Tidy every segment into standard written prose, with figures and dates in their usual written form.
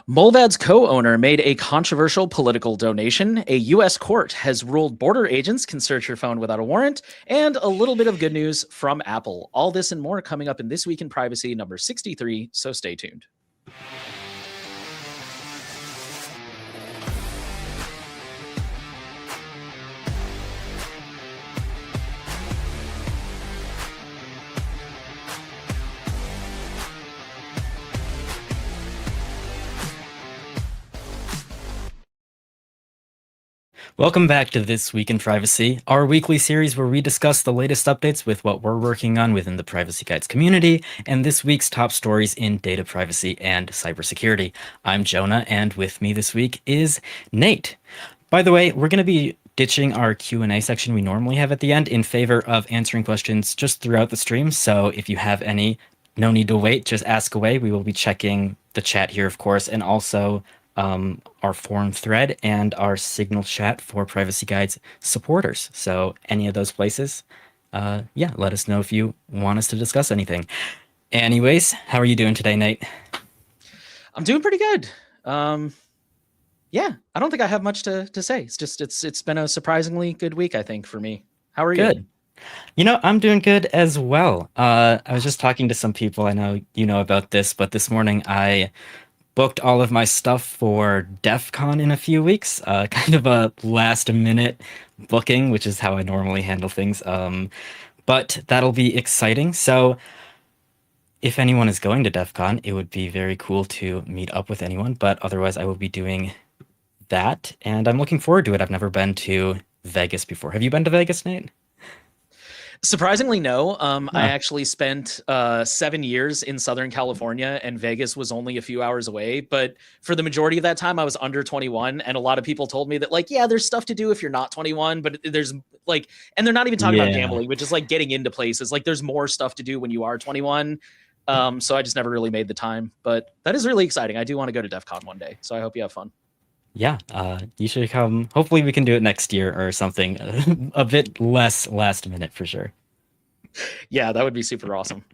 Mullvad's co-owner made a controversial political donation. A U.S. court has ruled border agents can search your phone without a warrant, and a little bit of good news from Apple. All this and more coming up in This Week in Privacy number 63, so stay tuned. Welcome back to This Week in Privacy, our weekly series where we discuss the latest updates with what we're working on within the Privacy Guides community and this week's top stories in data privacy and cybersecurity. I'm Jonah, and with me this week is Nate. By the way, we're going to be ditching our Q&A section we normally have at the end in favor of answering questions just throughout the stream, so if you have any, no need to wait, just ask away. We will be checking the chat here, of course, and also our forum thread and our Signal chat for Privacy Guides supporters. So any of those places, let us know if you want us to discuss anything. Anyways, how are you doing today, Nate? I'm doing pretty good. Yeah, I don't think I have much to say. It's just it's been a surprisingly good week, I think, for me. How are you? Good. You know, I'm doing good as well. I was just talking to some people. I know you know about this, but this morning I booked all of my stuff for DEF CON in a few weeks. Kind of a last minute booking, which is how I normally handle things. But that'll be exciting. So if anyone is going to DEF CON, it would be very cool to meet up with anyone. But otherwise, I will be doing that. And I'm looking forward to it. I've never been to Vegas before. Have you been to Vegas, Nate? Surprisingly, no. I actually spent 7 years in Southern California, and Vegas was only a few hours away. But for the majority of that time, I was under 21, and a lot of people told me that, like, yeah, there's stuff to do if you're not 21, but there's like, and they're not even talking about gambling, which is like getting into places. Like, there's more stuff to do when you are 21. So I just never really made the time. But that is really exciting. I do want to go to DEF CON one day, so I hope you have fun. Yeah, you should come. Hopefully we can do it next year or something a bit less last minute for sure. Yeah, that would be super awesome.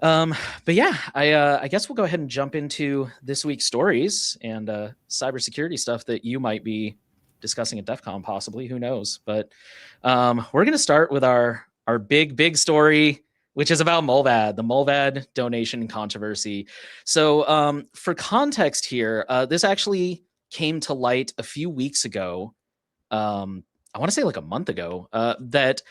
But yeah, I guess we'll go ahead and jump into this week's stories and cybersecurity stuff that you might be discussing at DEF CON, possibly. Who knows? But we're going to start with our big story, which is about Mullvad, the Mullvad donation controversy. So for context here, this actually came to light a few weeks ago. I want to say like a month ago, that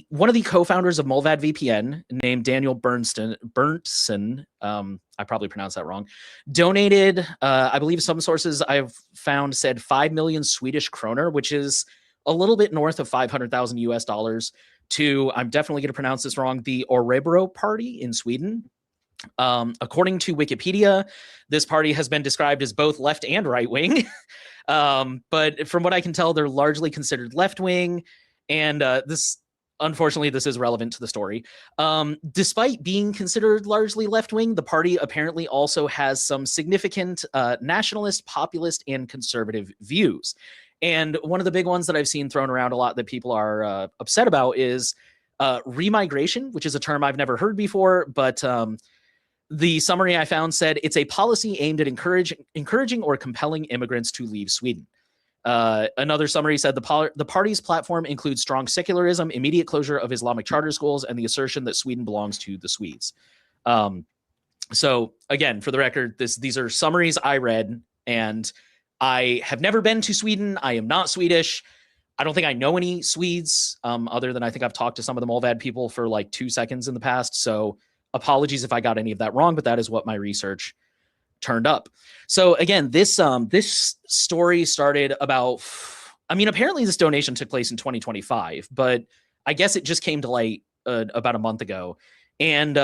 one of the co-founders of Mullvad VPN, named Daniel Berntsen, I probably pronounced that wrong, donated, I believe some sources I've found said 5 million Swedish kroner, which is a little bit north of 500,000 US dollars, to, I'm definitely going to pronounce this wrong, the Orebro Party in Sweden. According to Wikipedia, this party has been described as both left and right wing. But from what I can tell, they're largely considered left wing. And unfortunately, this is relevant to the story. Despite being considered largely left wing, the party apparently also has some significant nationalist, populist, and conservative views. And one of the big ones that I've seen thrown around a lot that people are upset about is remigration, which is a term I've never heard before, but the summary I found said it's a policy aimed at encouraging or compelling immigrants to leave Sweden. Another summary said the party's platform includes strong secularism, immediate closure of Islamic charter schools, and the assertion that Sweden belongs to the Swedes. So again, for the record, these are summaries I read, and I have never been to Sweden. I am not Swedish. I don't think I know any Swedes, other than I think I've talked to some of the Mullvad people for like 2 seconds in the past. So apologies if I got any of that wrong, but that is what my research turned up. So again, this story started about, I mean, apparently this donation took place in 2025, but I guess it just came to light about a month ago. And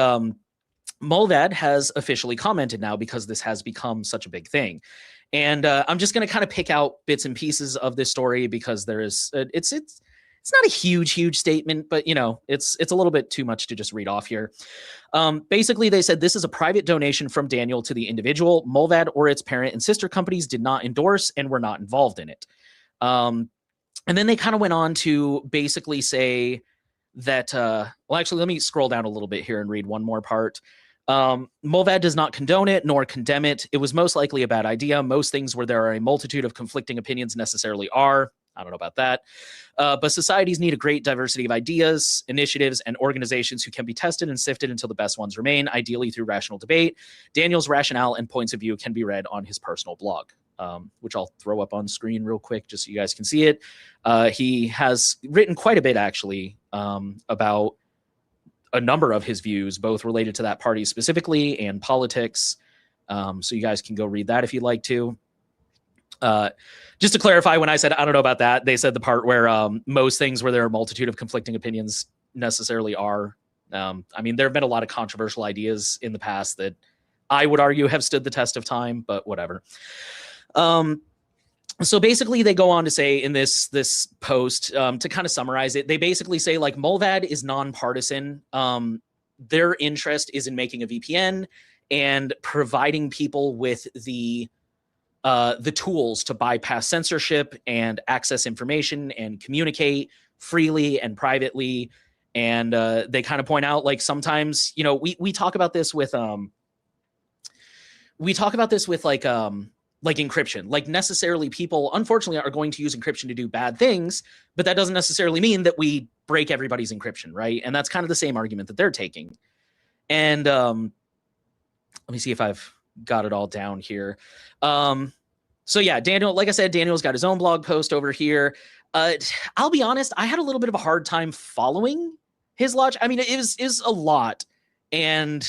Mullvad has officially commented now because this has become such a big thing. And I'm just going to kind of pick out bits and pieces of this story because there is it's not a huge statement, but you know, it's a little bit too much to just read off here. Basically, they said this is a private donation from Daniel to the individual. Mullvad or its parent and sister companies did not endorse and were not involved in it. And then they kind of went on to basically say that, well, actually, let me scroll down a little bit here and read one more part. Mullvad does not condone it nor condemn it. It was most likely a bad idea. Most things where there are a multitude of conflicting opinions necessarily are. I don't know about that. But societies need a great diversity of ideas, initiatives, and organizations who can be tested and sifted until the best ones remain, ideally through rational debate. Daniel's rationale and points of view can be read on his personal blog, which I'll throw up on screen real quick just so you guys can see it. He has written quite a bit, actually, about a number of his views, both related to that party specifically and politics. So you guys can go read that if you'd like to. Just to clarify, when I said I don't know about that, they said the part where most things where there are a multitude of conflicting opinions necessarily are. I mean, there have been a lot of controversial ideas in the past that I would argue have stood the test of time, but whatever. So basically, they go on to say in this post, to kind of summarize it, they basically say, like, Mullvad is nonpartisan. Their interest is in making a VPN and providing people with the tools to bypass censorship and access information and communicate freely and privately. And they kind of point out, like, sometimes, you know, we talk about this with like encryption. Like, necessarily people, unfortunately, are going to use encryption to do bad things, but that doesn't necessarily mean that we break everybody's encryption, right? And that's kind of the same argument that they're taking. And let me see if I've got it all down here. So yeah, Daniel, like I said, Daniel's got his own blog post over here. I'll be honest, I had a little bit of a hard time following his logic. I mean, it is a lot. And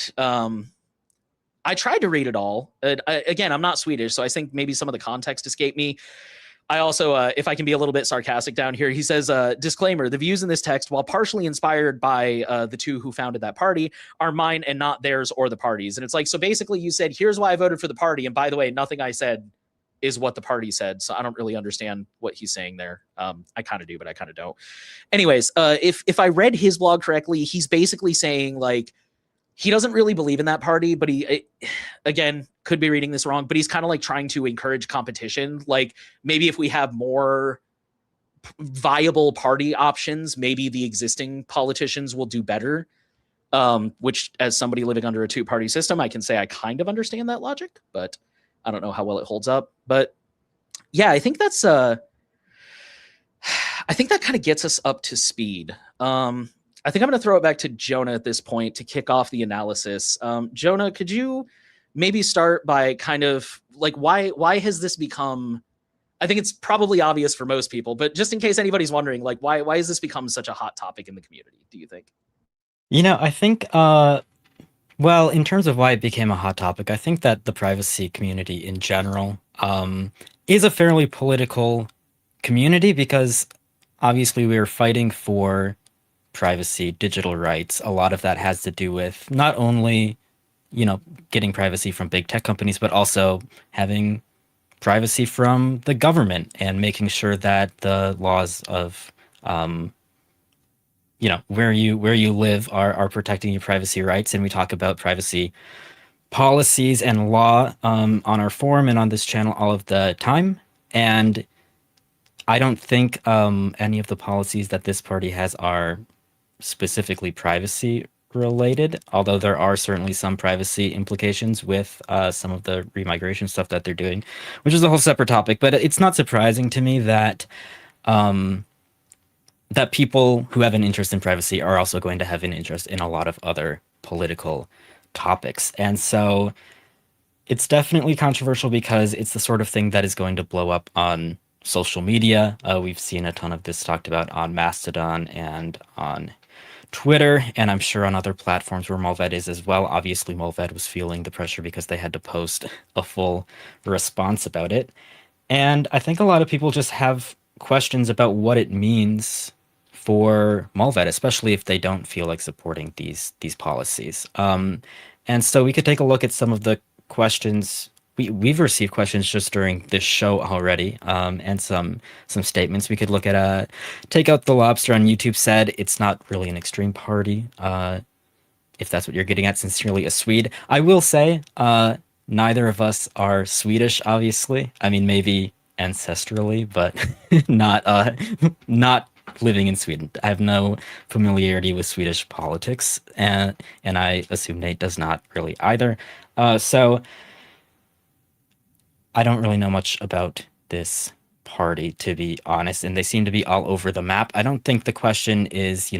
I tried to read it all. Again, I'm not Swedish, so I think maybe some of the context escaped me. I also, if I can be a little bit sarcastic down here, he says, disclaimer, the views in this text, while partially inspired by the two who founded that party, are mine and not theirs or the party's. And it's like, so basically you said, here's why I voted for the party. And by the way, nothing I said is what the party said. So I don't really understand what he's saying there. I kind of do, but I kind of don't. Anyways, if I read his blog correctly, he's basically saying, like, he doesn't really believe in that party, but he, again, could be reading this wrong, but he's kind of like trying to encourage competition. Like, maybe if we have more viable party options, maybe the existing politicians will do better. Which, as somebody living under a two-party system, I can say I kind of understand that logic, but I don't know how well it holds up. But yeah, I think that's I think that kind of gets us up to speed. I think I'm going to throw it back to Jonah at this point to kick off the analysis. Jonah, could you maybe start by kind of like why has this become? I think it's probably obvious for most people, but just in case anybody's wondering, like why has this become such a hot topic in the community? Do you think? You know, I think, well, in terms of why it became a hot topic, I think that the privacy community in general is a fairly political community because obviously we are fighting for privacy, digital rights. A lot of that has to do with not only, you know, getting privacy from big tech companies, but also having privacy from the government and making sure that the laws of, you know, where you live are protecting your privacy rights. And we talk about privacy policies and law on our forum and on this channel all of the time. And I don't think any of the policies that this party has are specifically privacy related, although there are certainly some privacy implications with some of the remigration stuff that they're doing, which is a whole separate topic. But it's not surprising to me that that people who have an interest in privacy are also going to have an interest in a lot of other political topics. And so it's definitely controversial because it's the sort of thing that is going to blow up on social media. We've seen a ton of this talked about on Mastodon and on Twitter, and I'm sure on other platforms where Mullvad is as well. Obviously, Mullvad was feeling the pressure because they had to post a full response about it. And I think a lot of people just have questions about what it means for Mullvad, especially if they don't feel like supporting these policies. And so we could take a look at some of the questions. We've received questions just during this show already, and some statements. We could look at Take Out the Lobster on YouTube said it's not really an extreme party, if that's what you're getting at. Sincerely, a Swede. I will say, neither of us are Swedish, obviously. I mean, maybe ancestrally, but not living in Sweden. I have no familiarity with Swedish politics, and I assume Nate does not really either. So I don't really know much about this party, to be honest, and they seem to be all over the map. I don't think the question is,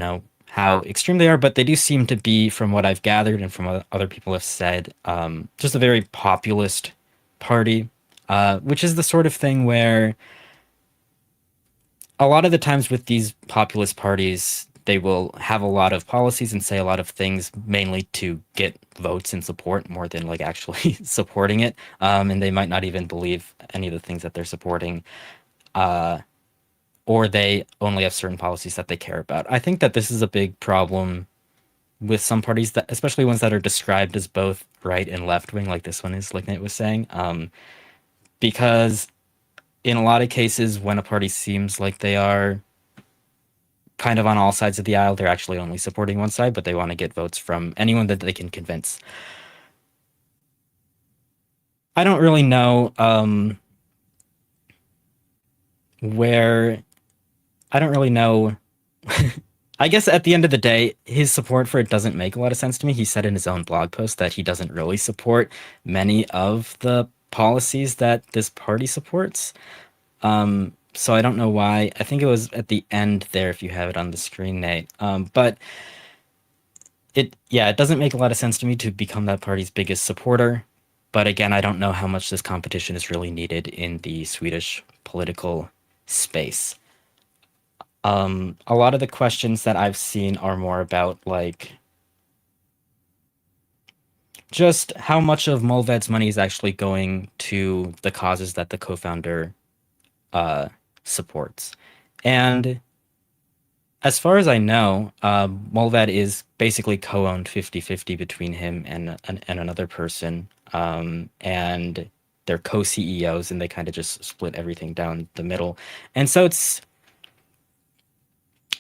how extreme they are, but they do seem to be, from what I've gathered and from what other people have said, just a very populist party, which is the sort of thing where a lot of the times with these populist parties, they will have a lot of policies and say a lot of things mainly to get votes and support more than like actually supporting it. And they might not even believe any of the things that they're supporting, or they only have certain policies that they care about. I think that this is a big problem with some parties, that especially ones that are described as both right and left wing, like this one is, like Nate was saying, because in a lot of cases, when a party seems like they are kind of on all sides of the aisle, they're actually only supporting one side, but they want to get votes from anyone that they can convince. I don't really know where. I don't really know. I guess at the end of the day, his support for it doesn't make a lot of sense to me. He said in his own blog post that he doesn't really support many of the policies that this party supports. So I don't know why. I think it was at the end there, if you have it on the screen, Nate. But it doesn't make a lot of sense to me to become that party's biggest supporter. But again, I don't know how much this competition is really needed in the Swedish political space. A lot of the questions that I've seen are more about like just how much of Mullvad's money is actually going to the causes that the co-founder supports. And as far as I know, Mullvad is basically co-owned 50-50 between him and another person. And they're co-CEOs, and they kind of just split everything down the middle. And so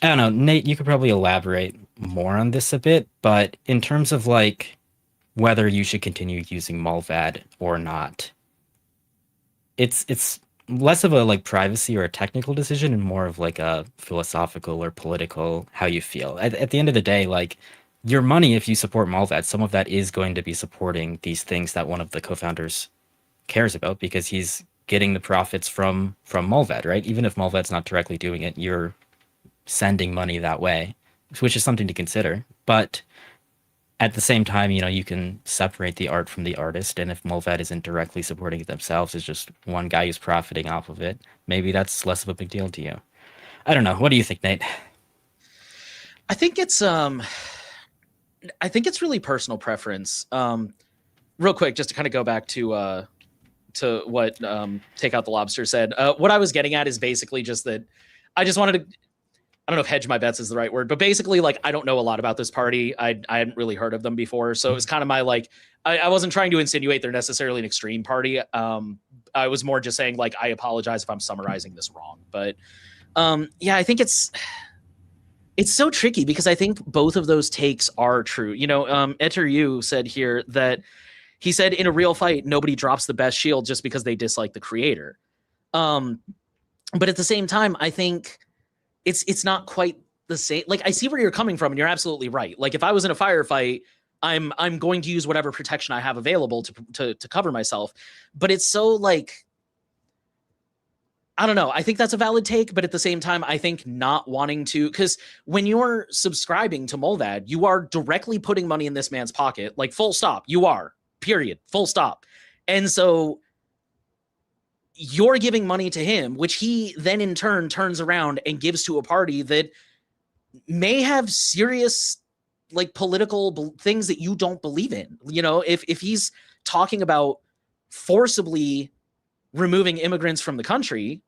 I don't know, Nate, you could probably elaborate more on this a bit, but in terms of like whether you should continue using Mullvad or not, it's less of a like privacy or a technical decision and more of like a philosophical or political how you feel. At the end of the day, like your money, if you support Mullvad, some of that is going to be supporting these things that one of the co-founders cares about because he's getting the profits from Mullvad, right? Even if Mullvad's not directly doing it, you're sending money that way, which is something to consider. But at the same time, you can separate the art from the artist. And if Mullvad isn't directly supporting it themselves, it's just one guy who's profiting off of it, maybe that's less of a big deal to you. I don't know. What do you think, Nate? I think it's really personal preference. Real quick, just to kind of go back to what Take Out the Lobster said. What I was getting at is basically just that I just wanted to, I don't know if hedge my bets is the right word, but basically, like, I don't know a lot about this party. I hadn't really heard of them before. So it was kind of my, like, I wasn't trying to insinuate they're necessarily an extreme party. I was more just saying, like, I apologize if I'm summarizing this wrong. But I think it's so tricky because I think both of those takes are true. Etter Yu said here that he said in a real fight, nobody drops the best shield just because they dislike the creator. But at the same time, I think it's not quite the same. Like, I see where you're coming from, and you're absolutely right. Like, if I was in a firefight, I'm going to use whatever protection I have available to cover myself. But it's so, like, I don't know. I think that's a valid take, but at the same time, I think not wanting to, because when you're subscribing to Mullvad, you are directly putting money in this man's pocket, like, full stop. You are, period, full stop. And so you're giving money to him, which he then in turn turns around and gives to a party that may have serious, like, political things that you don't believe in. If he's talking about forcibly removing immigrants from the country,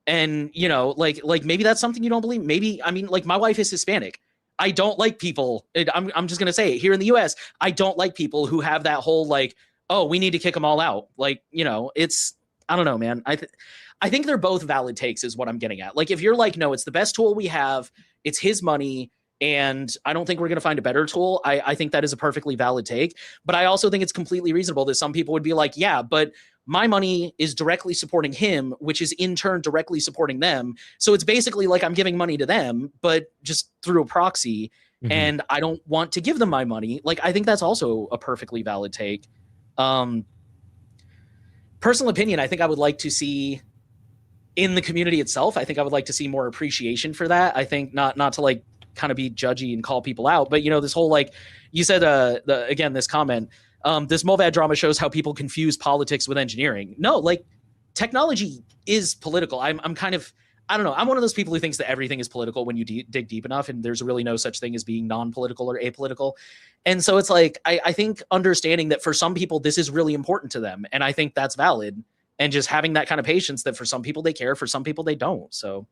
and like maybe that's something you don't believe. Maybe, I mean, like, my wife is Hispanic. I don't like people. I'm just gonna say it here in the US. I don't like people who have that whole, like, oh, we need to kick them all out. Like, it's, I don't know, man. I think they're both valid takes is what I'm getting at. Like, if you're like, no, it's the best tool we have, it's his money, and I don't think we're going to find a better tool, I think that is a perfectly valid take. But I also think it's completely reasonable that some people would be like, yeah, but my money is directly supporting him, which is in turn directly supporting them. So it's basically like I'm giving money to them, but just through a proxy. Mhm. And I don't want to give them my money. Like, I think that's also a perfectly valid take. Um, Personal opinion, I think I would like to see in the community itself. I think I would like to see more appreciation for that. I think not to like kind of be judgy and call people out, but this whole like you said again this comment, this Mullvad drama shows how people confuse politics with engineering. No, like technology is political. I'm kind of, I don't know. I'm one of those people who thinks that everything is political when you dig deep enough, and there's really no such thing as being non-political or apolitical. And so it's like I think understanding that for some people this is really important to them, and I think that's valid, and just having that kind of patience that for some people they care, for some people they don't. So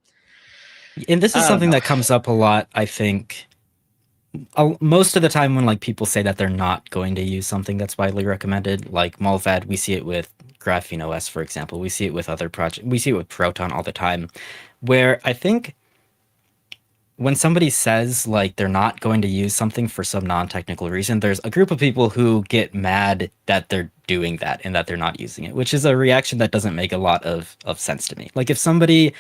And this is I don't something know. that comes up a lot, I think, most of the time when like people say that they're not going to use something that's widely recommended, like Mullvad. We see it with Graphene OS, for example. We see it with other projects. We see it with Proton all the time, where I think when somebody says like they're not going to use something for some non-technical reason, there's a group of people who get mad that they're doing that and that they're not using it, which is a reaction that doesn't make a lot of sense to me. Like if somebody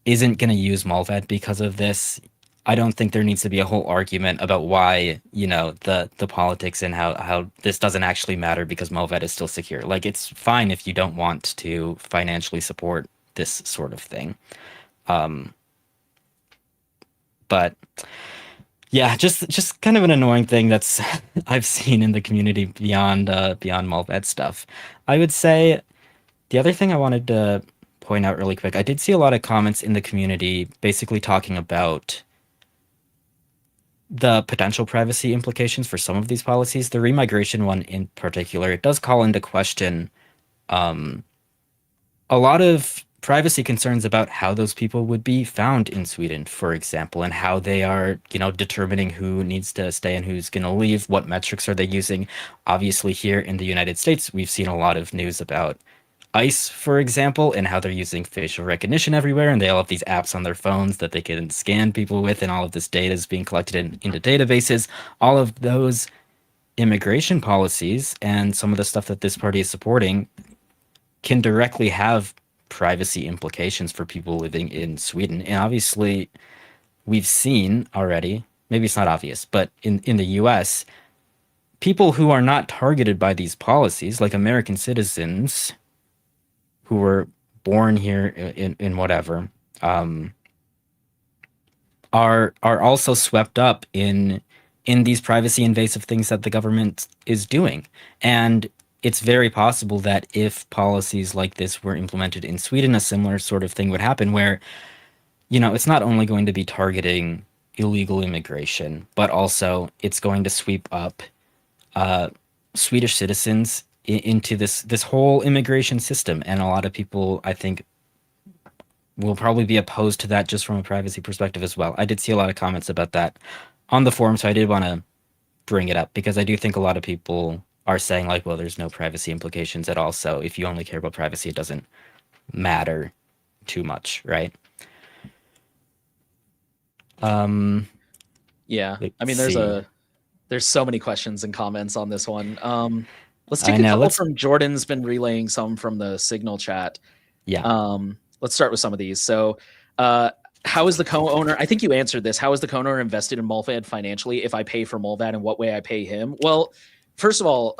isn't going to use Mullvad because of this, I don't think there needs to be a whole argument about why, the politics and how this doesn't actually matter because Mullvad is still secure. Like it's fine if you don't want to financially support this sort of thing. But yeah, just kind of an annoying thing that's I've seen in the community beyond Mullvad stuff. I would say the other thing I wanted to point out really quick, I did see a lot of comments in the community basically talking about the potential privacy implications for some of these policies. The remigration one in particular, it does call into question a lot of privacy concerns about how those people would be found in Sweden, for example, and how they are, determining who needs to stay and who's going to leave. What metrics are they using? Obviously, here in the United States, we've seen a lot of news about ICE, for example, and how they're using facial recognition everywhere, and they all have these apps on their phones that they can scan people with, and all of this data is being collected into databases. All of those immigration policies and some of the stuff that this party is supporting can directly have privacy implications for people living in Sweden. And obviously, we've seen already, maybe it's not obvious, but in the US, people who are not targeted by these policies, like American citizens who were born here in whatever, are also swept up in these privacy invasive things that the government is doing. And it's very possible that if policies like this were implemented in Sweden, a similar sort of thing would happen where, it's not only going to be targeting illegal immigration, but also it's going to sweep up Swedish citizens into this whole immigration system. And a lot of people, I think, will probably be opposed to that just from a privacy perspective as well. I did see a lot of comments about that on the forum, so I did want to bring it up because I do think a lot of people are saying like, well, there's no privacy implications at all. So if you only care about privacy, it doesn't matter too much, right? Yeah, Let's I mean see. there's so many questions and comments on this one. Let's I take a know. couple from Jordan's been relaying some from the Signal chat. Yeah. Let's start with some of these. So, how is the co-owner? I think you answered this. How is the co-owner invested in Mullvad financially? If I pay for Mullvad, and what way I pay him? Well, first of all,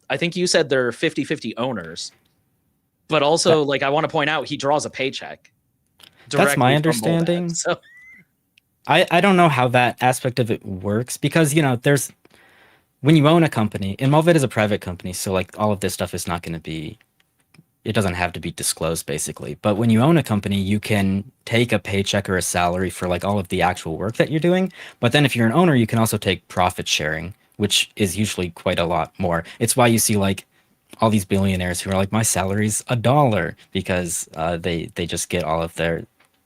I think you said they're 50-50 owners, but also That, like I want to point out he draws a paycheck that's my directly from Mullvad. understanding. So I don't know how that aspect of it works because, there's when you own a company, and Mullvad is a private company, so like all of this stuff is not going to be, it doesn't have to be disclosed basically. But when you own a company, you can take a paycheck or a salary for like all of the actual work that you're doing. But then if you're an owner, you can also take profit sharing, which is usually quite a lot more. It's why you see like all these billionaires who are like, my salary's $1 because they just get all of their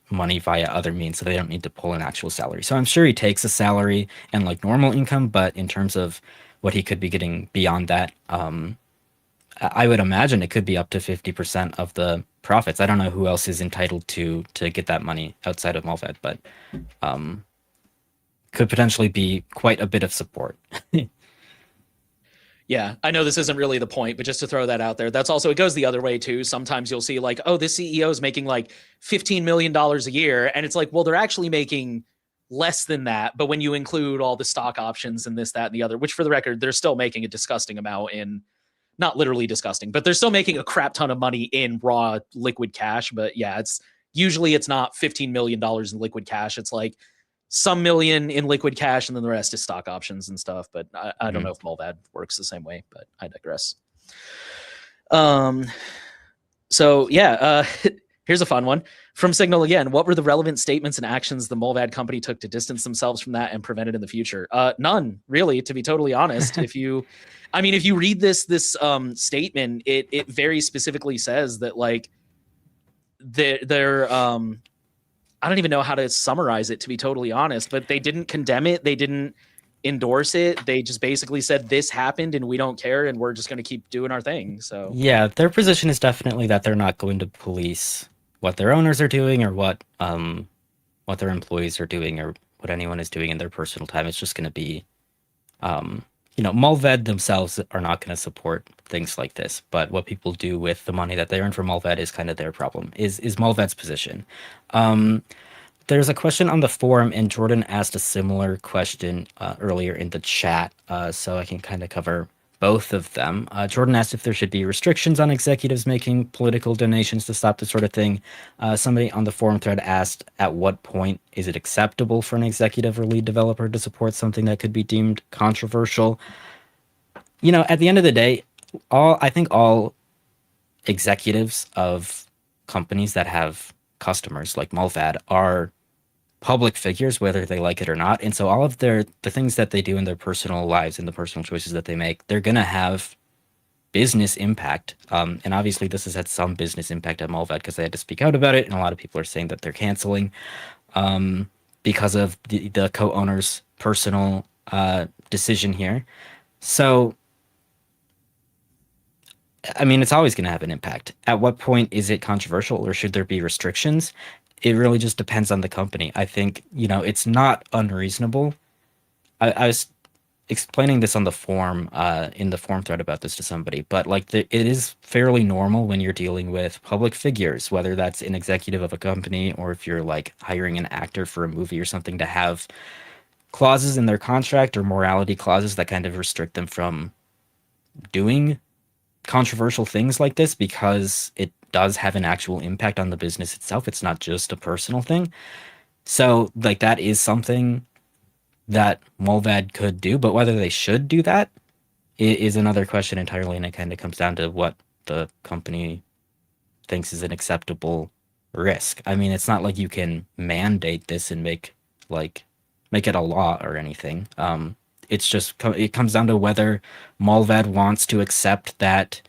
money via other means, so they don't need to pull an actual salary. So I'm sure he takes a salary and like normal income, but in terms of what he could be getting beyond that, I would imagine it could be up to 50% of the profits. I don't know who else is entitled to get that money outside of Mullvad, but could potentially be quite a bit of support. Yeah, I know this isn't really the point, but just to throw that out there, that's also, it goes the other way too. Sometimes you'll see like, oh, this CEO is making like $15 million a year. And it's like, well, they're actually making less than that. But when you include all the stock options and this, that, and the other, which for the record, they're still making a disgusting amount in, not literally disgusting, but they're still making a crap ton of money in raw liquid cash. But yeah, it's not $15 million in liquid cash. It's like some million in liquid cash, and then the rest is stock options and stuff. But I don't know if Mullvad works the same way, but I digress. So yeah, here's a fun one from Signal again. What were the relevant statements and actions the Mullvad company took to distance themselves from that and prevent it in the future? None, really, to be totally honest. if you read this statement, it very specifically says that like they're I don't even know how to summarize it, to be totally honest, but they didn't condemn it. They didn't endorse it. They just basically said this happened and we don't care and we're just going to keep doing our thing. So Yeah, their position is definitely that they're not going to police what their owners are doing or what their employees are doing or what anyone is doing in their personal time. It's just going to be Mullvad themselves are not going to support things like this, but what people do with the money that they earn from Mullvad is kind of their problem, is Mullvad's position. There's a question on the forum, and Jordan asked a similar question earlier in the chat, so I can kind of cover both of them. Jordan asked if there should be restrictions on executives making political donations to stop this sort of thing. Somebody on the forum thread asked, at what point is it acceptable for an executive or lead developer to support something that could be deemed controversial? At the end of the day, I think all executives of companies that have customers like Mullvad are public figures, whether they like it or not. And so all of the things that they do in their personal lives and the personal choices that they make, they're going to have business impact. And obviously this has had some business impact at Mullvad because they had to speak out about it. And a lot of people are saying that they're canceling because of the co-owner's personal decision here. So, I mean, it's always going to have an impact. At what point is it controversial, or should there be restrictions? It really just depends on the company. I think, it's not unreasonable. I was explaining this on the forum, in the forum thread about this to somebody, but like it is fairly normal when you're dealing with public figures, whether that's an executive of a company or if you're like hiring an actor for a movie or something, to have clauses in their contract or morality clauses that kind of restrict them from doing controversial things like this, because it does have an actual impact on the business itself. It's not just a personal thing. So like that is something that Mullvad could do, but whether they should do that is another question entirely, and it kind of comes down to what the company thinks is an acceptable risk. I mean, it's not like you can mandate this and make it a law or anything. It's just, it comes down to whether Mullvad wants to accept that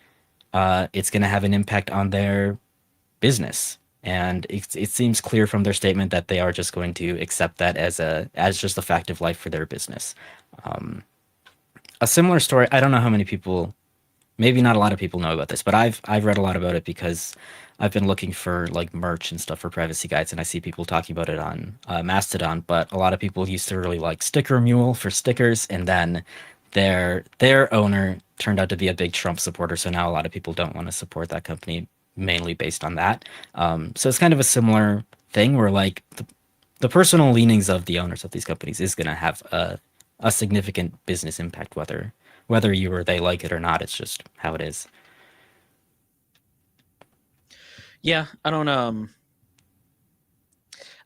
it's going to have an impact on their business. And it seems clear from their statement that they are just going to accept that as just a fact of life for their business. A similar story, I don't know how many people, maybe not a lot of people know about this, but I've read a lot about it because I've been looking for like merch and stuff for privacy guides, and I see people talking about it on Mastodon. But a lot of people used to really like Sticker Mule for stickers, and then their owner turned out to be a big Trump supporter, so now a lot of people don't want to support that company, mainly based on that. So it's kind of a similar thing where like the personal leanings of the owners of these companies is going to have a significant business impact, whether you or they like it or not. It's just how it is. Yeah, I don't know.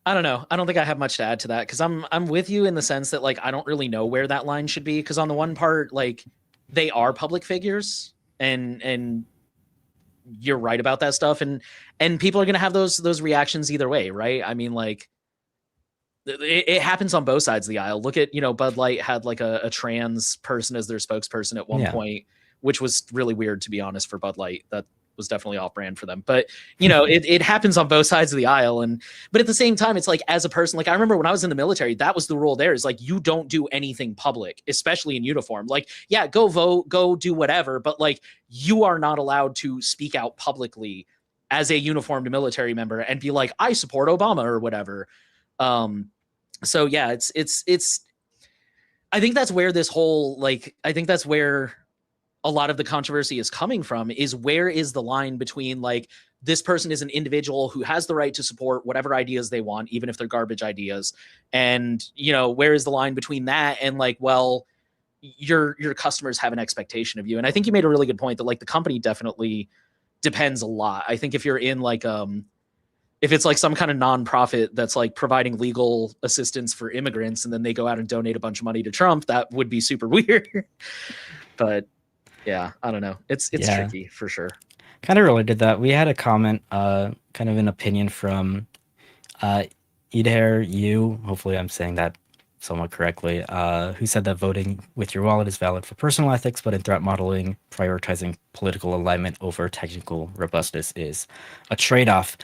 I don't think I have much to add to that, because I'm with you in the sense that like I don't really know where that line should be, because on the one part, like they are public figures, and you're right about that stuff, and people are gonna have those reactions either way, right? I mean, like it happens on both sides of the aisle. Look at, Bud Light had like a trans person as their spokesperson at one point, which was really weird, to be honest, for Bud Light. That was definitely off brand for them. But, it happens on both sides of the aisle. But at the same time, it's like, as a person, like I remember when I was in the military, that was the rule there, is like, you don't do anything public, especially in uniform. Like, yeah, go vote, go do whatever. But like, you are not allowed to speak out publicly as a uniformed military member and be like, I support Obama or whatever. So yeah, it's I think that's where this whole, like, I think that's where a lot of the controversy is coming from, is where is the line between like, this person is an individual who has the right to support whatever ideas they want, even if they're garbage ideas. And, you know, where is the line between that and like, well, your customers have an expectation of you. And I think you made a really good point that like the company definitely depends a lot. I think if you're in like if it's like some kind of nonprofit that's like providing legal assistance for immigrants and then they go out and donate a bunch of money to Trump, that would be super weird. But yeah, I don't know. It's tricky for sure. Kind of related to that, we had a comment, kind of an opinion from Idher Yu, hopefully I'm saying that somewhat correctly, who said that voting with your wallet is valid for personal ethics, but in threat modeling, prioritizing political alignment over technical robustness is a trade-off.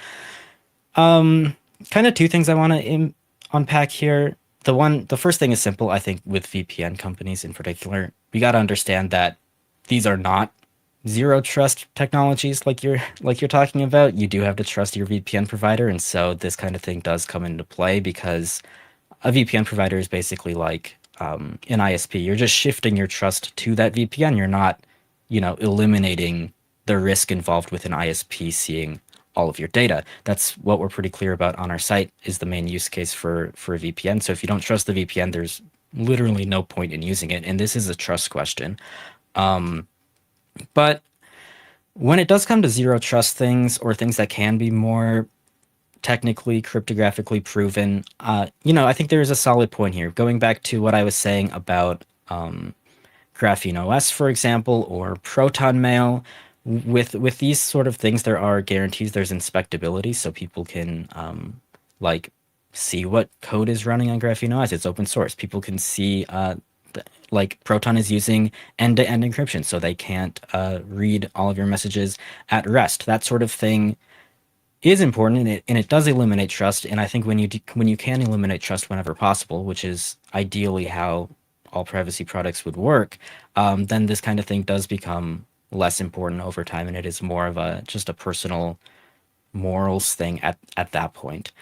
Kind of two things I want to unpack here. The first thing is simple. I think with VPN companies in particular, we got to understand that these are not zero trust technologies like you're talking about. You do have to trust your VPN provider, and so this kind of thing does come into play because a VPN provider is basically like an ISP. You're just shifting your trust to that VPN. You're not, eliminating the risk involved with an ISP seeing all of your data. That's what we're pretty clear about on our site, is the main use case for a VPN. So if you don't trust the VPN, there's literally no point in using it. And this is a trust question. But when it does come to zero trust things or things that can be more technically cryptographically proven, I think there is a solid point here. Going back to what I was saying about Graphene OS, for example, or Proton Mail, with these sort of things, there are guarantees. There's inspectability, so people can see what code is running on Graphene OS. It's open source. People can see Proton is using end-to-end encryption, so they can't read all of your messages at rest. That sort of thing is important, and it does eliminate trust. And I think when you can eliminate trust whenever possible, which is ideally how all privacy products would work, then this kind of thing does become less important over time, and it is more of just a personal morals thing at that point.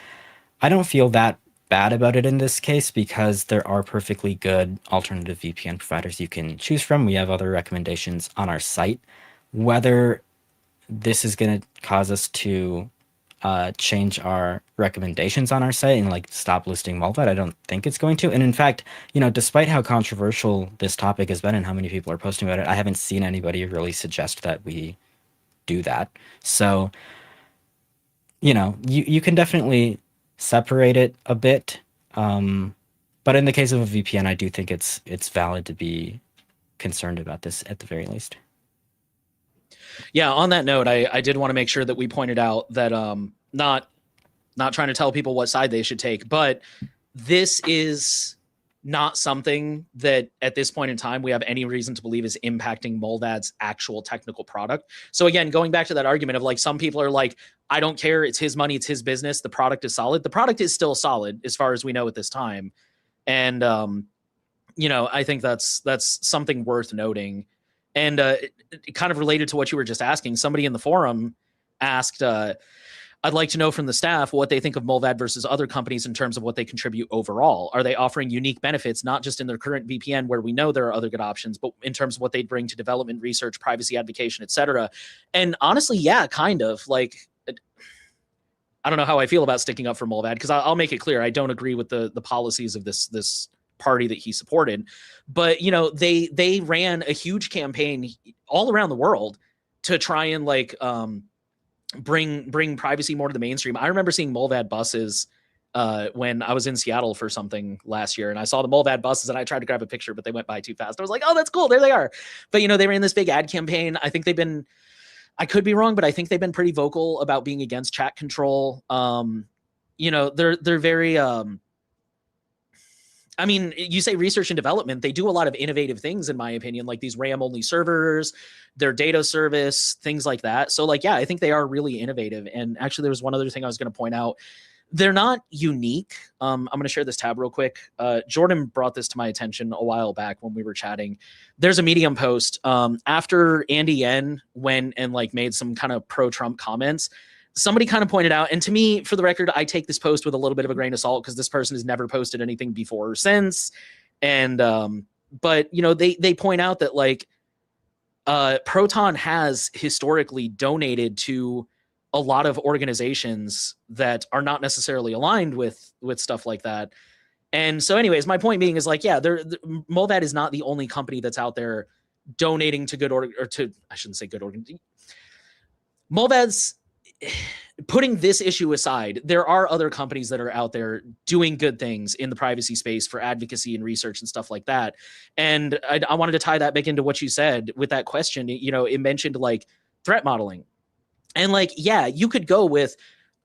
I don't feel that bad about it in this case because there are perfectly good alternative VPN providers you can choose from. We have other recommendations on our site. Whether this is going to cause us to change our recommendations on our site and stop listing Mullvad, I don't think it's going to. And in fact, despite how controversial this topic has been and how many people are posting about it, I haven't seen anybody really suggest that we do that. So, you can definitely separate it a bit. But in the case of a VPN, I do think it's valid to be concerned about this at the very least. Yeah, on that note, I did want to make sure that we pointed out that not trying to tell people what side they should take, but this is not something that at this point in time we have any reason to believe is impacting Mullvad's actual technical product. So again, going back to that argument of some people are like, I don't care, it's his money, it's his business, the product is solid. The product is still solid as far as we know at this time. And I think that's something worth noting. And kind of related to what you were just asking, somebody in the forum asked, I'd like to know from the staff what they think of Mullvad versus other companies in terms of what they contribute overall. Are they offering unique benefits, not just in their current VPN where we know there are other good options, but in terms of what they'd bring to development, research, privacy advocacy, et cetera? And honestly, yeah, kind of. I don't know how I feel about sticking up for Mullvad, because I'll make it clear, I don't agree with the policies of this party that he supported. But they ran a huge campaign all around the world to try and bring privacy more to the mainstream. I remember seeing Mullvad buses when I was in Seattle for something last year, and I saw the Mullvad buses and I tried to grab a picture, but they went by too fast. I was like, oh, that's cool, there they are. But they ran this big ad campaign. I think I could be wrong, but I think they've been pretty vocal about being against chat control. They're very you say research and development, they do a lot of innovative things, in my opinion, like these RAM only servers, their data service, things like that. So yeah, I think they are really innovative. And actually there was one other thing I was going to point out. They're not unique. I'm going to share this tab real quick. Jordan brought this to my attention a while back when we were chatting. There's a Medium post after Andy Yen went and made some kind of pro-Trump comments. Somebody kind of pointed out, and to me, for the record, I take this post with a little bit of a grain of salt because this person has never posted anything before or since. And but they point out that Proton has historically donated to a lot of organizations that are not necessarily aligned with stuff like that. And so, anyways, my point being is like, yeah, Mullvad is not the only company that's out there donating to I shouldn't say good organizations. Mullvad's putting this issue aside, there are other companies that are out there doing good things in the privacy space for advocacy and research and stuff like that. And I wanted to tie that back into what you said with that question. You know, it mentioned like threat modeling. And like, yeah, you could go with,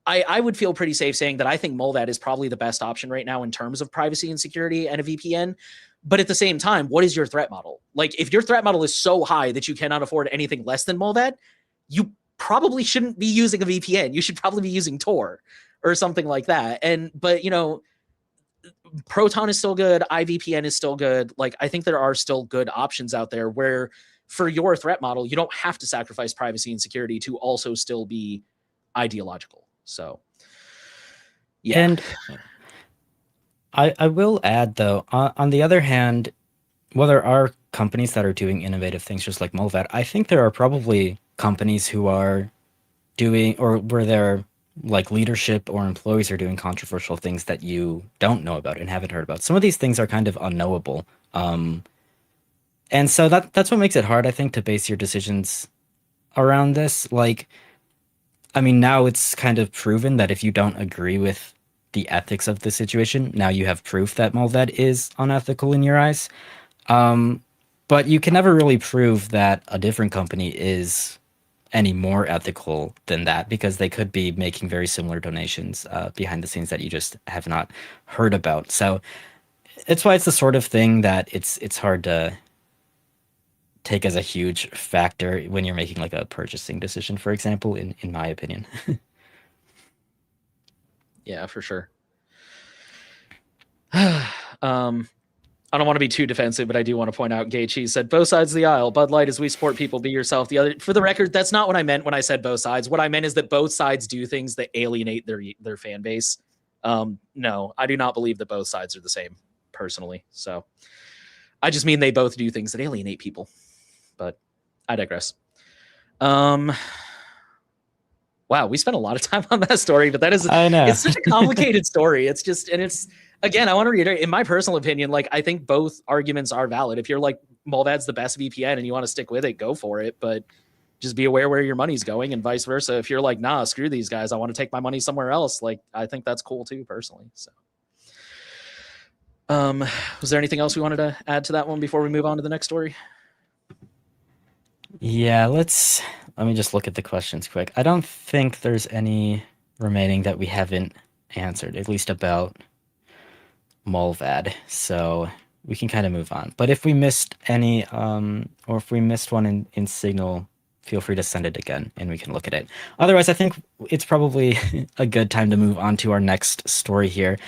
I would feel pretty safe saying that I think Mullvad is probably the best option right now in terms of privacy and security and a VPN. But at the same time, what is your threat model? Like, if your threat model is so high that you cannot afford anything less than Mullvad, you probably shouldn't be using a VPN. You should probably be using Tor or something like that. But you know, Proton is still good. iVPN is still good. Like, I think there are still good options out there where for your threat model, you don't have to sacrifice privacy and security to also still be ideological. So, yeah. And I will add though, on the other hand, while there are companies that are doing innovative things just like Mullvad, I think there are probably companies who are doing, or where their like leadership or employees are doing controversial things that you don't know about and haven't heard about. Some of these things are kind of unknowable. And so that's what makes it hard, I think, to base your decisions around this. Like, I mean, now it's kind of proven that if you don't agree with the ethics of the situation, now you have proof that Mullvad is unethical in your eyes. But you can never really prove that a different company is any more ethical than that, because they could be making very similar donations behind the scenes that you just have not heard about. So it's why it's the sort of thing that it's hard to take as a huge factor when you're making like a purchasing decision, for example, in my opinion. Yeah, for sure. I don't want to be too defensive, but I do want to point out Gay Cheese said both sides of the aisle. Bud Light, as we support people, be yourself. The other, for the record, that's not what I meant when I said both sides. What I meant is that both sides do things that alienate their fan base. No, I do not believe that both sides are the same, personally. So I just mean they both do things that alienate people. But I digress. Wow, we spent a lot of time on that story, but that is, I know. It's such a complicated story. It's just, and it's, again, I want to reiterate, in my personal opinion, like, I think both arguments are valid. If you're like, Mullvad's the best VPN and you want to stick with it, go for it. But just be aware where your money's going, and vice versa. If you're like, nah, screw these guys, I want to take my money somewhere else, like, I think that's cool too, personally. So, was there anything else we wanted to add to that one before we move on to the next story? Yeah, let me just look at the questions quick. I don't think there's any remaining that we haven't answered, at least about Mullvad. So we can kind of move on. But if we missed any, or if we missed one in Signal, feel free to send it again and we can look at it. Otherwise, I think it's probably a good time to move on to our next story here.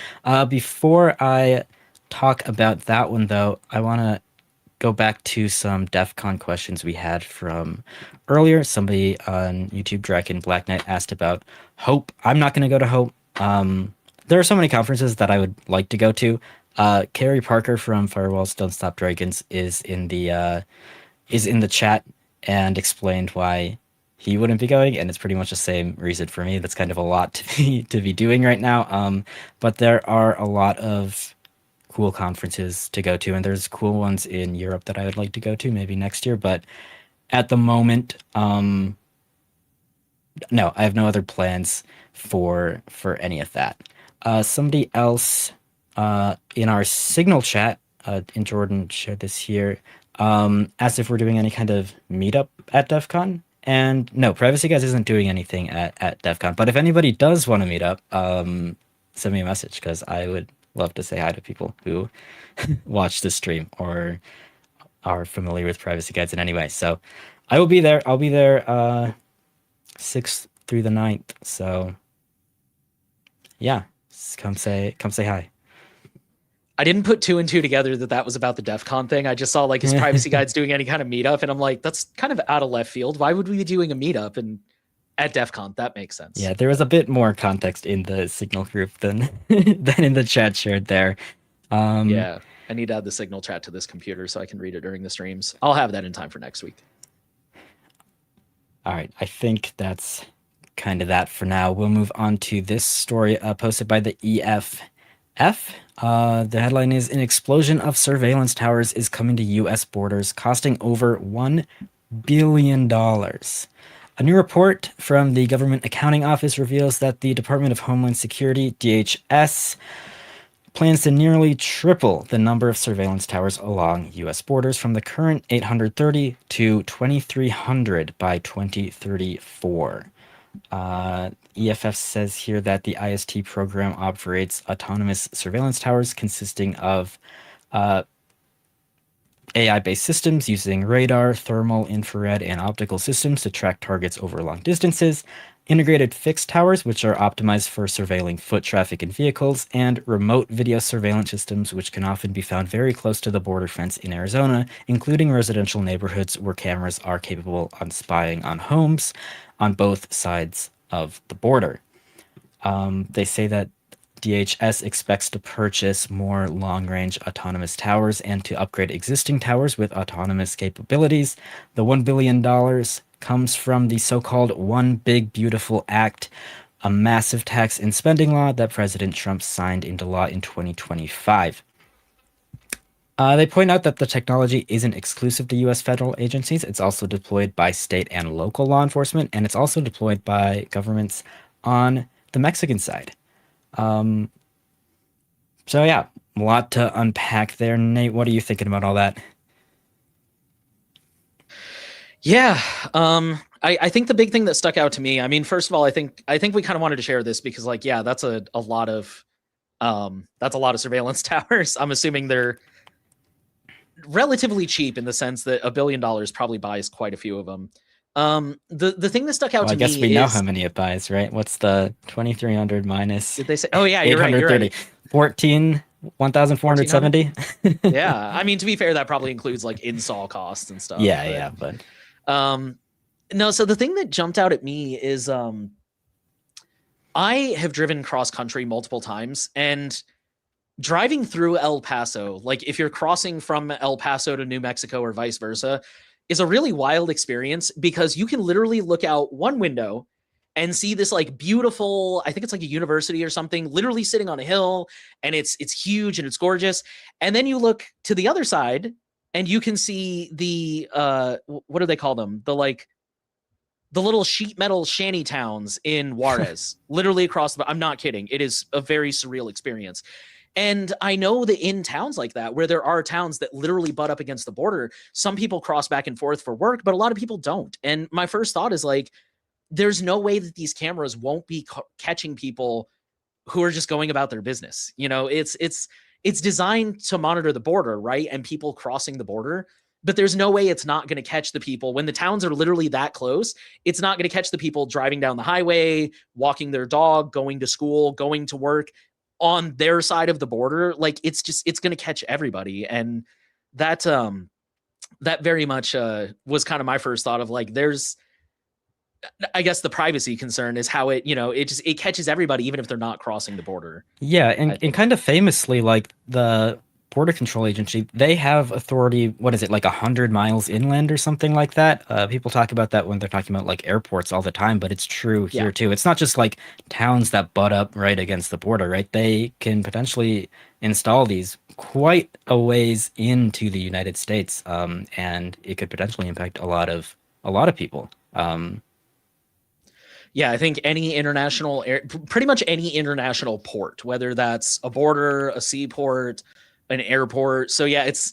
Before I talk about that one, though, I want to go back to some DEF CON questions we had from earlier. Somebody on YouTube, Draken Black Knight, asked about Hope. I'm not going to go to Hope. There are so many conferences that I would like to go to. Carrie Parker from Firewalls Don't Stop Dragons is in the chat and explained why he wouldn't be going, and it's pretty much the same reason for me. That's kind of a lot to be doing right now. But there are a lot of cool conferences to go to, and there's cool ones in Europe that I would like to go to maybe next year. But at the moment, no, I have no other plans for any of that. Somebody else in our Signal chat, and Jordan shared this here, asked if we're doing any kind of meetup at DEF CON. And no, Privacy Guys isn't doing anything at DEF CON. But if anybody does want to meet up, send me a message, because I would love to say hi to people who watch the stream or are familiar with Privacy Guides in any way. So I will be there. I'll be there 6th through the 9th. So yeah, come say hi. I didn't put two and two together that was about the DEF CON thing. I just saw like, his Privacy Guides doing any kind of meetup, and I'm like, that's kind of out of left field. Why would we be doing a meetup and at DEF CON? That makes sense. Yeah, there was a bit more context in the Signal group than in the chat shared there. Yeah, I need to add the Signal chat to this computer so I can read it during the streams. I'll have that in time for next week. All right, I think that's kind of that for now. We'll move on to this story posted by the EFF. The headline is An explosion of surveillance towers is coming to U.S. borders, costing over $1 billion. A new report from the Government Accounting Office reveals that the Department of Homeland Security, DHS, plans to nearly triple the number of surveillance towers along U.S. borders from the current 830 to 2,300 by 2034. EFF says here that the IST program operates autonomous surveillance towers consisting of AI-based systems using radar, thermal, infrared, and optical systems to track targets over long distances, integrated fixed towers, which are optimized for surveilling foot traffic in vehicles, and remote video surveillance systems, which can often be found very close to the border fence in Arizona, including residential neighborhoods where cameras are capable of spying on homes on both sides of the border. They say that DHS expects to purchase more long-range autonomous towers and to upgrade existing towers with autonomous capabilities. The $1 billion comes from the so-called One Big Beautiful Act, a massive tax and spending law that President Trump signed into law in 2025. They point out that the technology isn't exclusive to U.S. federal agencies. It's also deployed by state and local law enforcement, and it's also deployed by governments on the Mexican side. So yeah, a lot to unpack there. Nate, what are you thinking about all that? Yeah. I think the big thing that stuck out to me, I mean, first of all, I think we kind of wanted to share this because like, yeah, that's a lot of surveillance towers. I'm assuming they're relatively cheap in the sense that $1 billion probably buys quite a few of them. The thing that stuck out Well, to I guess me we know is, how many it buys, right? What's the 2,300 minus did they say? Oh yeah, you're right. 830? 14, 1,470. 1,470? Yeah, I mean, to be fair, that probably includes like install costs and stuff. Yeah, but no. So the thing that jumped out at me is, I have driven cross country multiple times, and driving through El Paso, like if you're crossing from El Paso to New Mexico or vice versa, is a really wild experience because you can literally look out one window and see this like beautiful, I think it's like a university or something, literally sitting on a hill, and it's huge and it's gorgeous. And then you look to the other side and you can see the what do they call them? The little sheet metal shanty towns in Juarez, literally across the, I'm not kidding. It is a very surreal experience. And I know that in towns like that, where there are towns that literally butt up against the border, some people cross back and forth for work, but a lot of people don't. And my first thought is like, there's no way that these cameras won't be catching people who are just going about their business. You know, it's designed to monitor the border, right? And people crossing the border. But there's no way it's not going to catch the people when the towns are literally that close. It's not going to catch the people driving down the highway, walking their dog, going to school, going to work on their side of the border. Like it's going to catch everybody. And that very much was kind of my first thought of like, there's, I guess the privacy concern is how it, it catches everybody, even if they're not crossing the border. yeah, and kind of famously, like the Border Control Agency, they have authority, what is it, like 100 miles inland or something like that? People talk about that when they're talking about like airports all the time, but it's true here too. It's not just like towns that butt up right against the border, right? They can potentially install these quite a ways into the United States, and it could potentially impact a lot of people. Yeah, I think pretty much any international port, whether that's a border, a seaport, an airport. So yeah, it's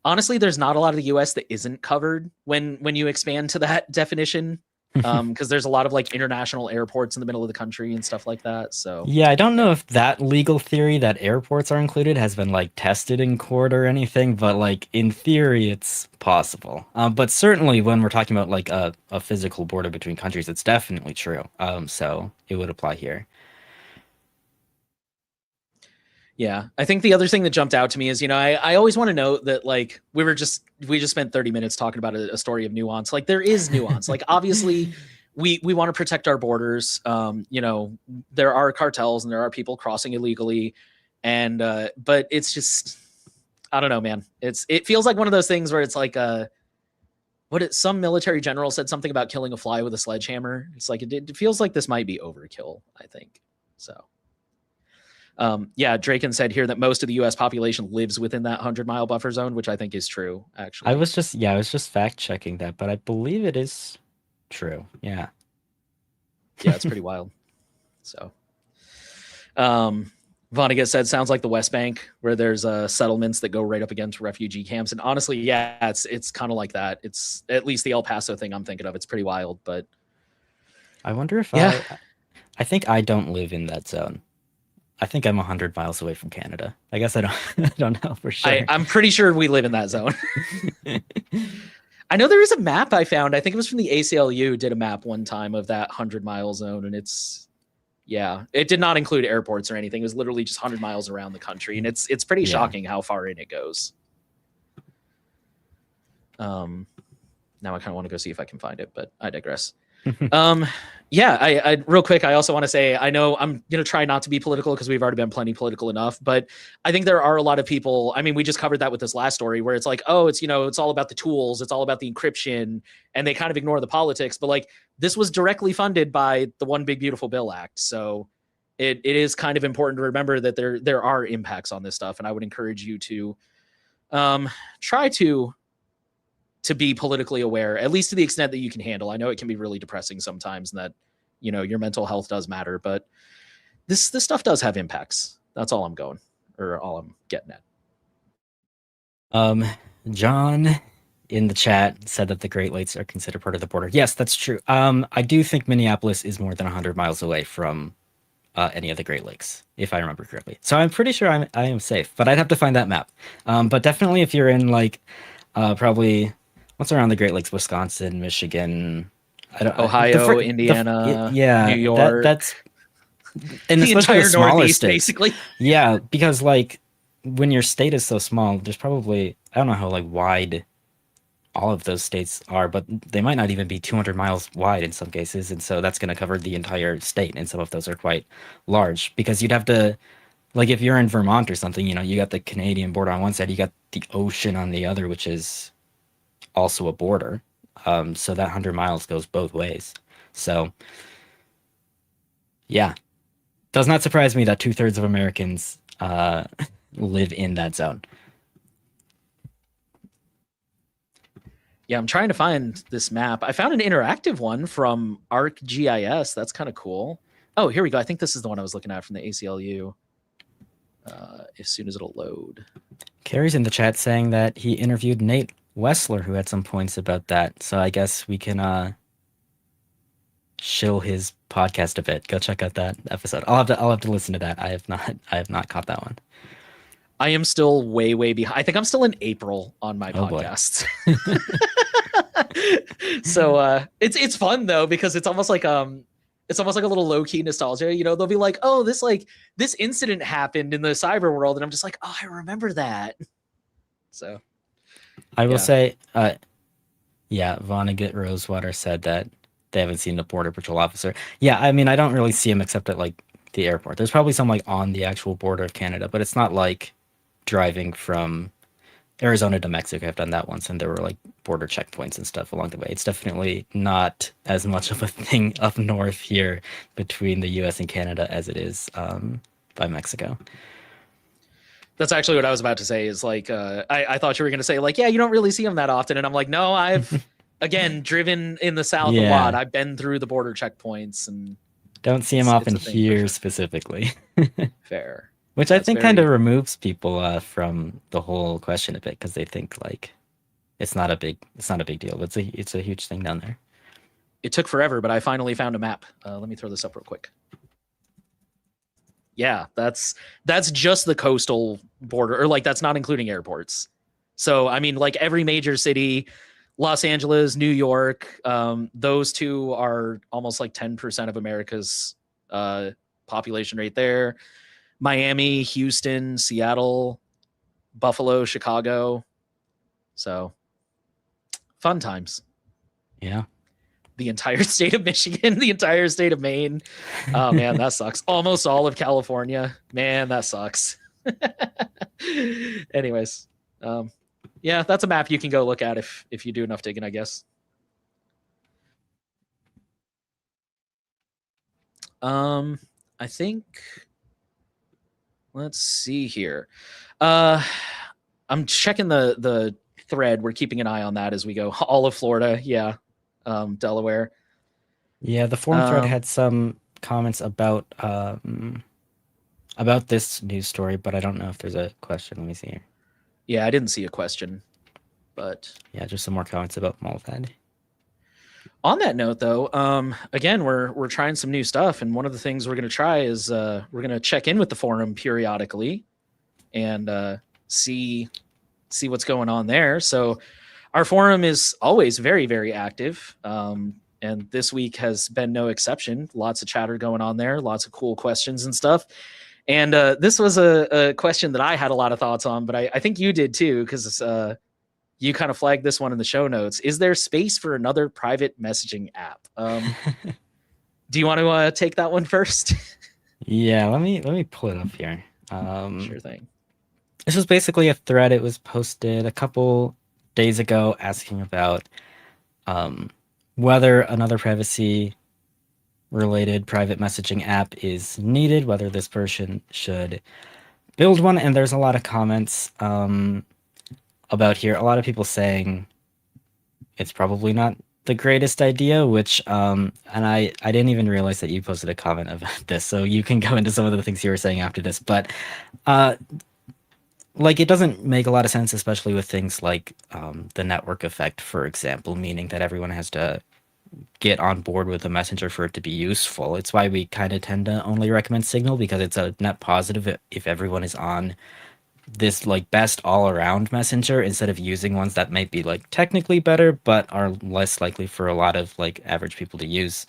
honestly, there's not a lot of the US that isn't covered when you expand to that definition. Because there's a lot of like international airports in the middle of the country and stuff like that. So yeah, I don't know if that legal theory that airports are included has been like tested in court or anything, but like in theory, it's possible. But certainly when we're talking about like a physical border between countries, it's definitely true. So it would apply here. Yeah, I think the other thing that jumped out to me is, I always want to note that like we just spent 30 minutes talking about a story of nuance. Like there is nuance. Like obviously we want to protect our borders. There are cartels and there are people crossing illegally, and but it's just, I don't know, man. It feels like one of those things where it's like some military general said something about killing a fly with a sledgehammer. It's like it feels like this might be overkill, I think. So yeah, Draken said here that most of the US population lives within that 100-mile buffer zone, which I think is true, actually. I was just fact checking that, but I believe it is true. Yeah. Yeah, it's pretty wild. So Vonnegut said, sounds like the West Bank, where there's settlements that go right up against refugee camps. And honestly, yeah, it's kind of like that. It's at least the El Paso thing I'm thinking of. It's pretty wild, but I wonder if yeah. I think I don't live in that zone. I think I'm 100 miles away from Canada. I guess I don't know for sure. I'm pretty sure we live in that zone. I know there is a map I found. I think it was from the ACLU, did a map one time of that 100-mile zone, and it did not include airports or anything. It was literally just 100 miles around the country, and it's pretty shocking how far in it goes. Now I kind of want to go see if I can find it, but I digress. Yeah, I real quick, I also want to say, I know I'm going to try not to be political because we've already been plenty political enough, but I think there are a lot of people, I mean, we just covered that with this last story where it's like, oh, it's, it's all about the tools, it's all about the encryption, and they kind of ignore the politics, but like, this was directly funded by the One Big Beautiful Bill Act. So it is kind of important to remember that there are impacts on this stuff. And I would encourage you to try to be politically aware, at least to the extent that you can handle. I know it can be really depressing sometimes, and that, your mental health does matter, but this stuff does have impacts. That's all I'm getting at. John in the chat said that the Great Lakes are considered part of the border. Yes, that's true. I do think Minneapolis is more than 100 miles away from any of the Great Lakes, if I remember correctly. So I'm pretty sure I am safe, but I'd have to find that map. But definitely if you're in probably what's around the Great Lakes, Wisconsin, Michigan, Ohio, Indiana, New York. That's and the entire Northeast, states. Basically. Yeah, because when your state is so small, there's probably, I don't know how wide all of those states are, but they might not even be 200 miles wide in some cases, and so that's going to cover the entire state, and some of those are quite large, because you'd have to, if you're in Vermont or something, you got the Canadian border on one side, you got the ocean on the other, which is also a border. So that 100 miles goes both ways. So, yeah. Does not surprise me that 2/3 of Americans live in that zone. Yeah, I'm trying to find this map. I found an interactive one from ArcGIS. That's kind of cool. Oh, here we go. I think this is the one I was looking at from the ACLU. As soon as it'll load. Carrie's in the chat saying that he interviewed Nate Wessler, who had some points about that. So I guess we can shill his podcast a bit. Go check out that episode. I'll have to listen to that. I have not caught that one. I am still way behind. I think I'm still in April on my podcasts. So it's fun though, because it's almost like a little low-key nostalgia. They'll be like, oh, this incident happened in the cyber world, and I'm just like, oh, I remember that. So I will say, Vonnegut Rosewater said that they haven't seen a border patrol officer. Yeah, I mean, I don't really see him except at the airport. There's probably some on the actual border of Canada, but it's not like driving from Arizona to Mexico. I've done that once, and there were border checkpoints and stuff along the way. It's definitely not as much of a thing up north here between the U.S. and Canada as it is by Mexico. That's actually what I was about to say is I thought you were going to say yeah, you don't really see them that often. And I'm like, no, I've, again, driven in the South a lot. I've been through the border checkpoints and don't see them often here specifically. Fair. Which I think kind of removes people from the whole question a bit, because they think it's not a big deal. But it's a huge thing down there. It took forever, but I finally found a map. Let me throw this up real quick. Yeah, that's just the coastal border, or that's not including airports. So I mean, every major city, Los Angeles, New York, those two are almost 10% of America's population right there. Miami, Houston, Seattle, Buffalo, Chicago. So fun times. Yeah. The entire state of Michigan, the entire state of Maine. Oh man, that sucks. Almost all of California. Man, that sucks. Anyways, Yeah, that's a map you can go look at if you do enough digging, I guess. I think, let's see here. Uh, I'm checking the thread. We're keeping an eye on that as we go. All of Florida, yeah. Delaware. Yeah, the forum thread Um, had some comments about this news story, but I don't know if there's a question. Let me see here. yeah, I didn't see a question, but Yeah, just some more comments about Mullvad. on that note, though, again, we're trying some new stuff, and one of the things we're going to try is we're going to check in with the forum periodically and see what's going on there. So our forum is always very, very active. And this week has been no exception. Lots of chatter going on there, lots of cool questions and stuff. And this was a question that I had a lot of thoughts on, but I think you did too, because you kind of flagged this one in the show notes. Is there space for another private messaging app? Do you want to take that one first? Yeah, let me pull it up here. Sure thing. This was basically a thread. It was posted a couple days ago asking about whether another privacy related private messaging app is needed, whether this person should build one. And there's a lot of comments about here. A lot of people saying it's probably not the greatest idea, which and I didn't even realize that you posted a comment about this, so you can go into some of the things you were saying after this. But like, it doesn't make a lot of sense, especially with things like the network effect, for example, meaning that everyone has to get on board with a messenger for it to be useful. It's why we kind of tend to only recommend Signal, because it's a net positive if everyone is on this like best all-around messenger instead of using ones that might be like technically better but are less likely for a lot of like average people to use.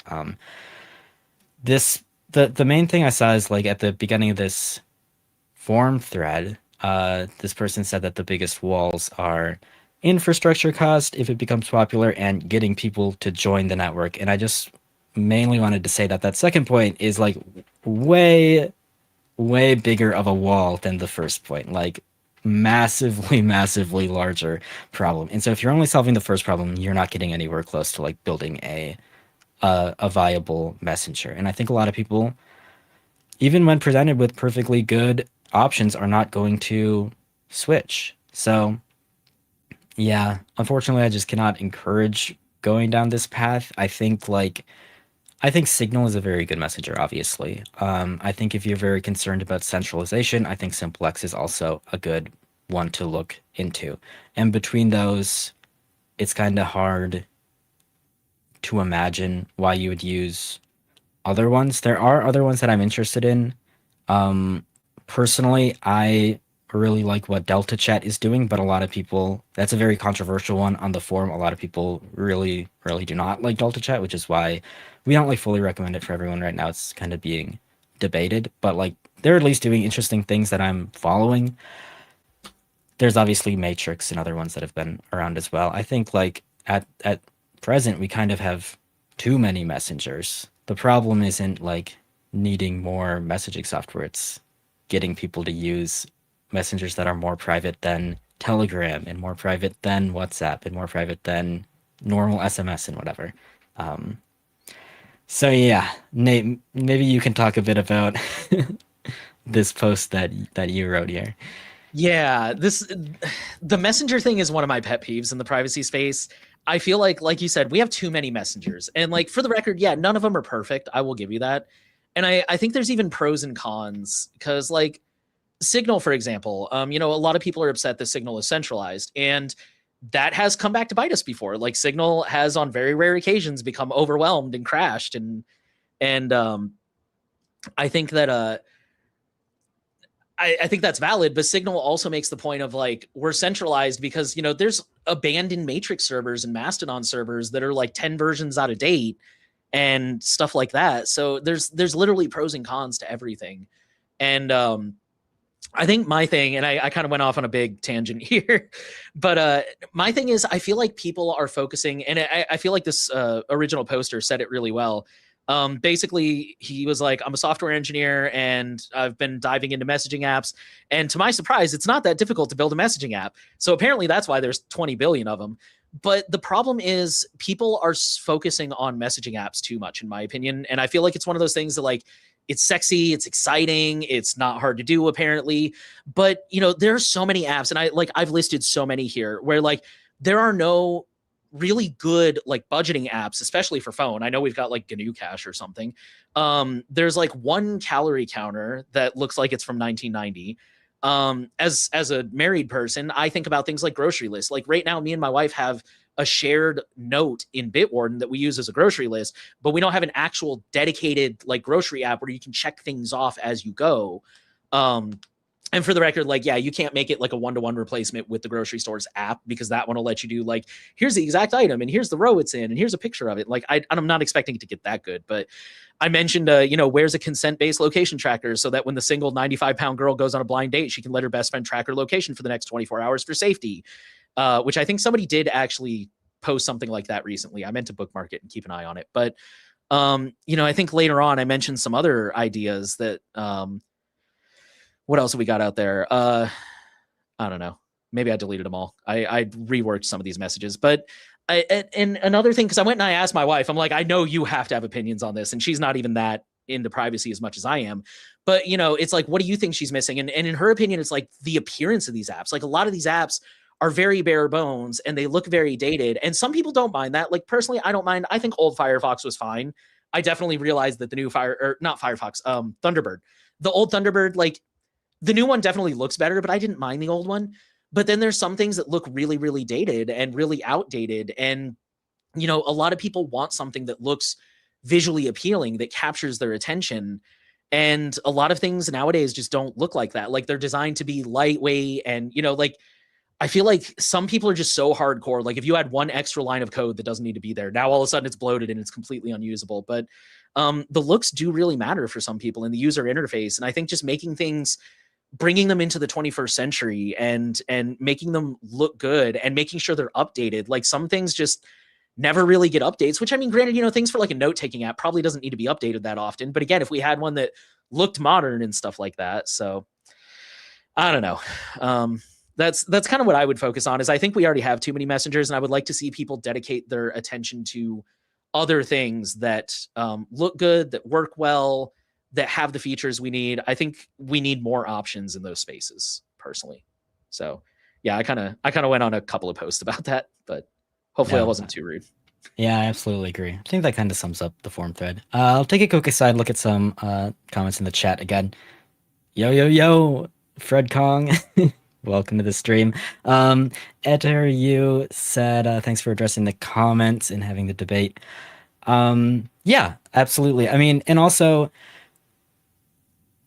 The main thing I saw is like at the beginning of this forum thread, this person said that the biggest walls are infrastructure cost if it becomes popular and getting people to join the network. And I just mainly wanted to say that that second point is like way bigger of a wall than the first point, like massively larger problem. And so if you're only solving the first problem, you're not getting anywhere close to like building a viable messenger. And I think a lot of people, even when presented with perfectly good options, are not going to switch. So yeah, unfortunately, I just cannot encourage going down this path. I think Signal is a very good messenger, obviously. I think if you're very concerned about centralization, I think Simplex is also a good one to look into. And between those, it's kind of hard to imagine why you would use other ones. There are other ones that I'm interested in. Personally, I really like what Delta Chat is doing, but a lot of people, that's a very controversial one on the forum. A lot of people really do not like Delta Chat, which is why we don't like fully recommend it for everyone right now. It's kind of being debated, but like they're at least doing interesting things that I'm following. There's obviously Matrix and other ones that have been around as well. I think like at present we kind of have too many messengers. The problem isn't like needing more messaging software. It's getting people to use messengers that are more private than Telegram and more private than WhatsApp and more private than normal SMS and whatever. So yeah, Nate, maybe you can talk a bit about this post that you wrote here. Yeah, the messenger thing is one of my pet peeves in the privacy space. I feel like you said, we have too many messengers. And like, for the record, yeah, none of them are perfect. I will give you that. And I think there's even pros and cons, because like Signal, for example, a lot of people are upset that Signal is centralized, and that has come back to bite us before. Like Signal has on very rare occasions become overwhelmed and crashed. And I think that, I think that's valid, but Signal also makes the point of like, we're centralized because, there's abandoned Matrix servers and Mastodon servers that are like 10 versions out of date and stuff like that. So there's literally pros and cons to everything. And I think my thing, and I kind of went off on a big tangent here, but my thing is, I feel like people are focusing, and I feel like this original poster said it really well. Basically, he was like, I'm a software engineer and I've been diving into messaging apps. And to my surprise, it's not that difficult to build a messaging app. So apparently that's why there's 20 billion of them. But the problem is people are focusing on messaging apps too much, in my opinion. And I feel like it's one of those things that like, it's sexy, it's exciting, it's not hard to do apparently. But there's so many apps, and I've listed so many here where like there are no really good like budgeting apps, especially for phone. I know we've got like GNU Cache or something. There's like one calorie counter that looks like it's from 1990. As a married person, I think about things like grocery lists. Like right now, me and my wife have a shared note in Bitwarden that we use as a grocery list, but we don't have an actual dedicated like grocery app where you can check things off as you go. And for the record, like, yeah, you can't make it like a one-to-one replacement with the grocery store's app, because that one will let you do like, here's the exact item and here's the row it's in and here's a picture of it. Like, I'm not expecting it to get that good, but I mentioned, where's a consent-based location tracker so that when the single 95-pound girl goes on a blind date, she can let her best friend track her location for the next 24 hours for safety, which I think somebody did actually post something like that recently. I meant to bookmark it and keep an eye on it. But, I think later on I mentioned some other ideas that, what else have we got out there? I don't know. Maybe I deleted them all. I reworked some of these messages, but and another thing, because I went and I asked my wife, I'm like, I know you have to have opinions on this, and she's not even that into privacy as much as I am. But it's like, what do you think she's missing? And in her opinion, it's like the appearance of these apps. Like a lot of these apps are very bare bones and they look very dated. And some people don't mind that. Like personally, I don't mind. I think old Firefox was fine. I definitely realized that the new Thunderbird, the old Thunderbird, like, the new one definitely looks better, but I didn't mind the old one. But then there's some things that look really, really dated and really outdated. And, a lot of people want something that looks visually appealing, that captures their attention. And a lot of things nowadays just don't look like that. Like they're designed to be lightweight. And, like, I feel like some people are just so hardcore. Like if you had one extra line of code that doesn't need to be there, now all of a sudden it's bloated and it's completely unusable. But the looks do really matter for some people in the user interface. And I think just bringing them into the 21st century and making them look good and making sure they're updated. Like some things just never really get updates, which I mean, granted, things for like a note-taking app probably doesn't need to be updated that often. But again, if we had one that looked modern and stuff like that. So I don't know. That's kind of what I would focus on. Is I think we already have too many messengers, and I would like to see people dedicate their attention to other things that look good, that work well, that have the features we need. I think we need more options in those spaces personally. So yeah, I kind of went on a couple of posts about that, but hopefully I wasn't too rude. Yeah, I absolutely agree. I think that kind of sums up the forum thread. I'll take a quick aside, look at some comments in the chat again. Yo, Fred Kong. Welcome to the stream. Eder, you said, thanks for addressing the comments and having the debate. Yeah, absolutely. I mean, and also,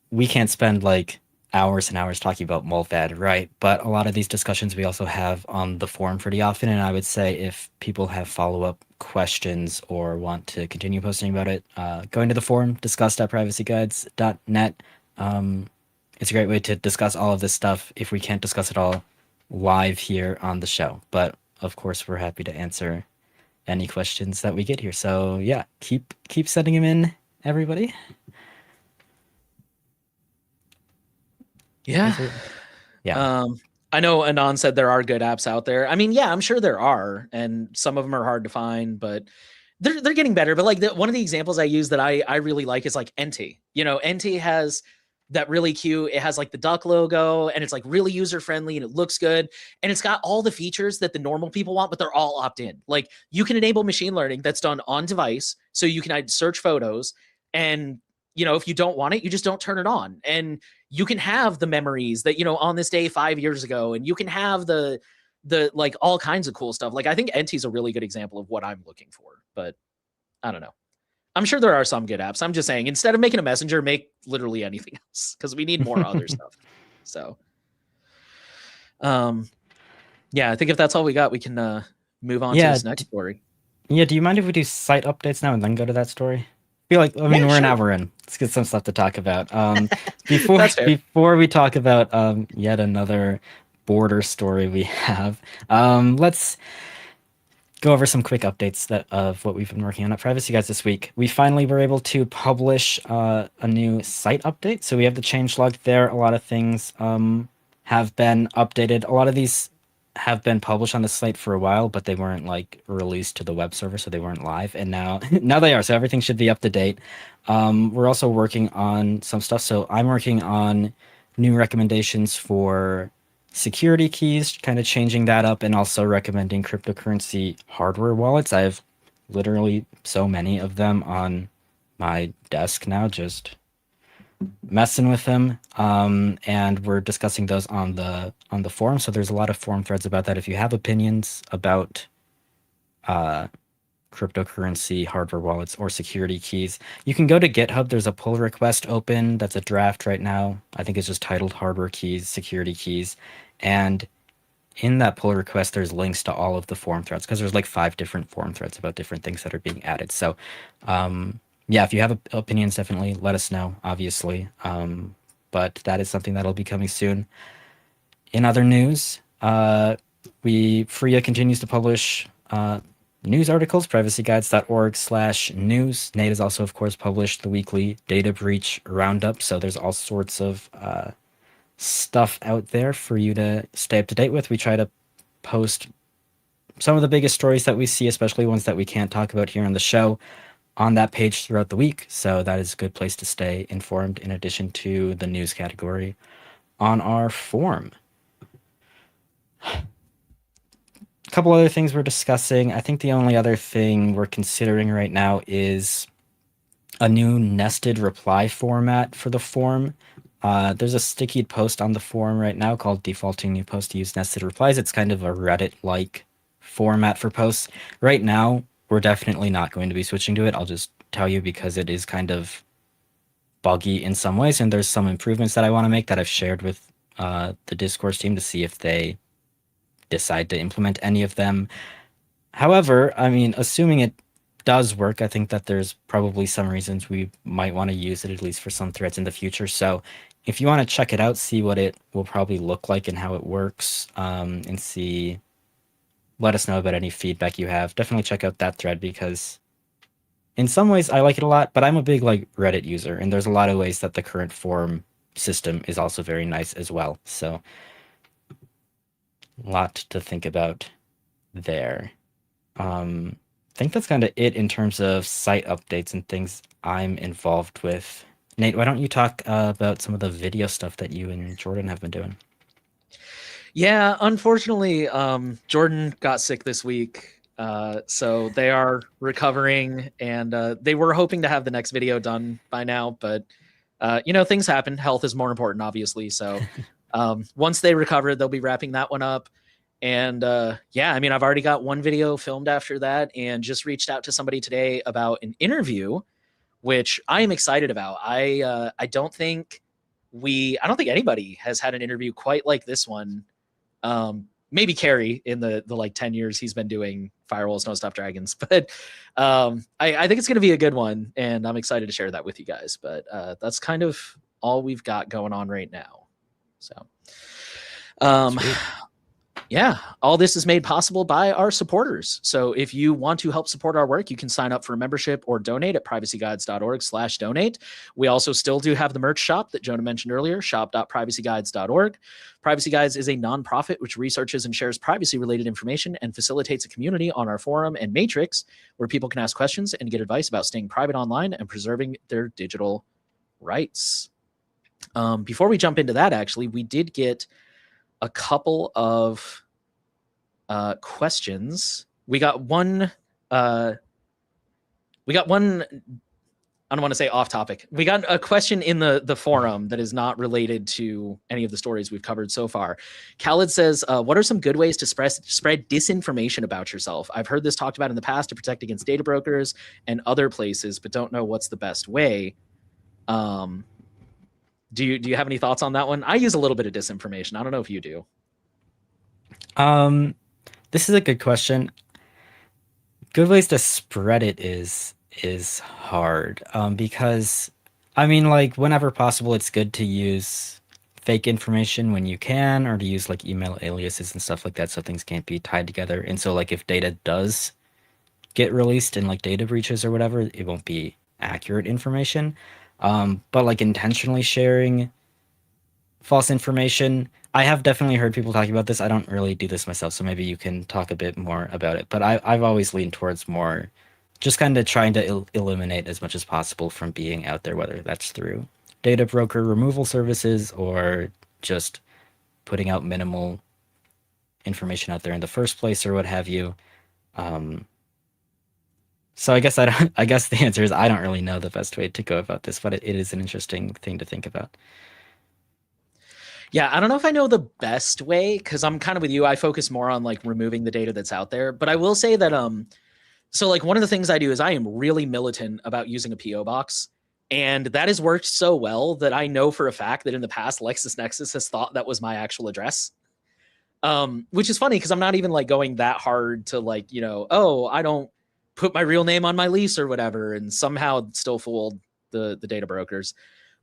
we can't spend like hours and hours talking about Mullvad, right? But a lot of these discussions we also have on the forum pretty often. And I would say if people have follow-up questions or want to continue posting about it, go into the forum, discuss.privacyguides.net. It's a great way to discuss all of this stuff if we can't discuss it all live here on the show. But of course, we're happy to answer any questions that we get here. So yeah, keep sending them in, everybody. Yeah. Yeah. I know Anon said there are good apps out there. I mean, yeah, I'm sure there are, and some of them are hard to find, but they're getting better. But like one of the examples I use that I really like is like Enti. Enti has that really cute. It has like the duck logo, and it's like really user friendly, and it looks good, and it's got all the features that the normal people want, but they're all opt in. Like you can enable machine learning that's done on device, so you can search photos, and if you don't want it, you just don't turn it on, and you can have the memories that, on this day 5 years ago, and you can have the like all kinds of cool stuff. Like I think Enti's a really good example of what I'm looking for, but I don't know. I'm sure there are some good apps. I'm just saying, instead of making a messenger, make literally anything else, because we need more other stuff. So, yeah, I think if that's all we got, we can move on to this next story. Yeah, do you mind if we do site updates now and then go to that story? Feel like we're an hour in. Let's get some stuff to talk about. Before we talk about yet another border story we have, let's go over some quick updates of what we've been working on at Privacy Guides this week. We finally were able to publish a new site update. So we have the changelog there. A lot of things have been updated. A lot of these have been published on the site for a while, but they weren't like released to the web server, so they weren't live. And now, now they are. So everything should be up to date. We're also working on some stuff. So I'm working on new recommendations for security keys, kind of changing that up, and also recommending cryptocurrency hardware wallets. I have literally so many of them on my desk now, just messing with them. And we're discussing those on the forum. So there's a lot of forum threads about that. If you have opinions about cryptocurrency hardware wallets or security keys, you can go to GitHub. There's a pull request open that's a draft right now. I think it's just titled hardware keys, security keys. And in that pull request, there's links to all of the forum threads, because there's like 5 different forum threads about different things that are being added. So yeah, if you have opinions, definitely let us know, obviously. But that is something that'll be coming soon. In other news, FRIA continues to publish news articles, privacyguides.org/news. Nate has also, of course, published the weekly data breach roundup. So there's all sorts of stuff out there for you to stay up to date with. We try to post some of the biggest stories that we see, especially ones that we can't talk about here on the show, on that page throughout the week. So that is a good place to stay informed, in addition to the news category on our forum. A couple other things we're discussing. I think the only other thing we're considering right now is a new nested reply format for the forum. There's a sticky post on the forum right now called Defaulting New Post to Use Nested Replies. It's kind of a Reddit-like format for posts. Right now, we're definitely not going to be switching to it. I'll just tell you, because it is kind of buggy in some ways, and there's some improvements that I want to make that I've shared with the discourse team to see if they decide to implement any of them. However, I mean, assuming it does work, I think that there's probably some reasons we might want to use it, at least for some threads in the future. So if you want to check it out, see what it will probably look like and how it works, and see, let us know about any feedback you have. Definitely check out that thread, because in some ways I like it a lot, but I'm a big like Reddit user, and there's a lot of ways that the current forum system is also very nice as well. So a lot to think about there. I think that's kind of it in terms of site updates and things I'm involved with. Nate, why don't you talk about some of the video stuff that you and Jordan have been doing? Yeah, unfortunately, Jordan got sick this week. So they are recovering, and they were hoping to have the next video done by now, but things happen. Health is more important, obviously. So once they recover, they'll be wrapping that one up. And yeah, I mean, I've already got one video filmed after that, and just reached out to somebody today about an interview, which I am excited about. I don't think anybody has had an interview quite like this one. Maybe Carrie in the like 10 years he's been doing Firewalls, No Stop Dragons, but I think it's going to be a good one, and I'm excited to share that with you guys. But that's kind of all we've got going on right now. So yeah, all this is made possible by our supporters. So if you want to help support our work, you can sign up for a membership or donate at privacyguides.org/donate. We also still do have the merch shop that Jonah mentioned earlier, shop.privacyguides.org. Privacy Guides is a nonprofit which researches and shares privacy-related information and facilitates a community on our forum and Matrix where people can ask questions and get advice about staying private online and preserving their digital rights. Before we jump into that, actually, we did get a couple of questions. We got one. I don't want to say off topic. We got a question in the forum that is not related to any of the stories we've covered so far. Khaled says, what are some good ways to spread disinformation about yourself? I've heard this talked about in the past to protect against data brokers and other places, but don't know what's the best way. Do you have any thoughts on that one? I use a little bit of disinformation. I don't know if you do. This is a good question. Good ways to spread it is hard, because I mean, like, whenever possible, it's good to use fake information when you can, or to use like email aliases and stuff like that so things can't be tied together. And so like if data does get released in like data breaches or whatever, it won't be accurate information. But like intentionally sharing false information, I have definitely heard people talking about this. I don't really do this myself, so maybe you can talk a bit more about it. But I've always leaned towards more just kind of trying to eliminate as much as possible from being out there, whether that's through data broker removal services or just putting out minimal information out there in the first place or what have you. So I guess I guess the answer is I don't really know the best way to go about this, but it is an interesting thing to think about. Yeah, I don't know if I know the best way because I'm kind of with you. I focus more on like removing the data that's out there. But I will say that so like one of the things I do is I am really militant about using a PO box. And that has worked so well that I know for a fact that in the past LexisNexis has thought that was my actual address. Which is funny because I'm not even like going that hard to like, oh, I don't put my real name on my lease or whatever, and somehow still fooled the data brokers.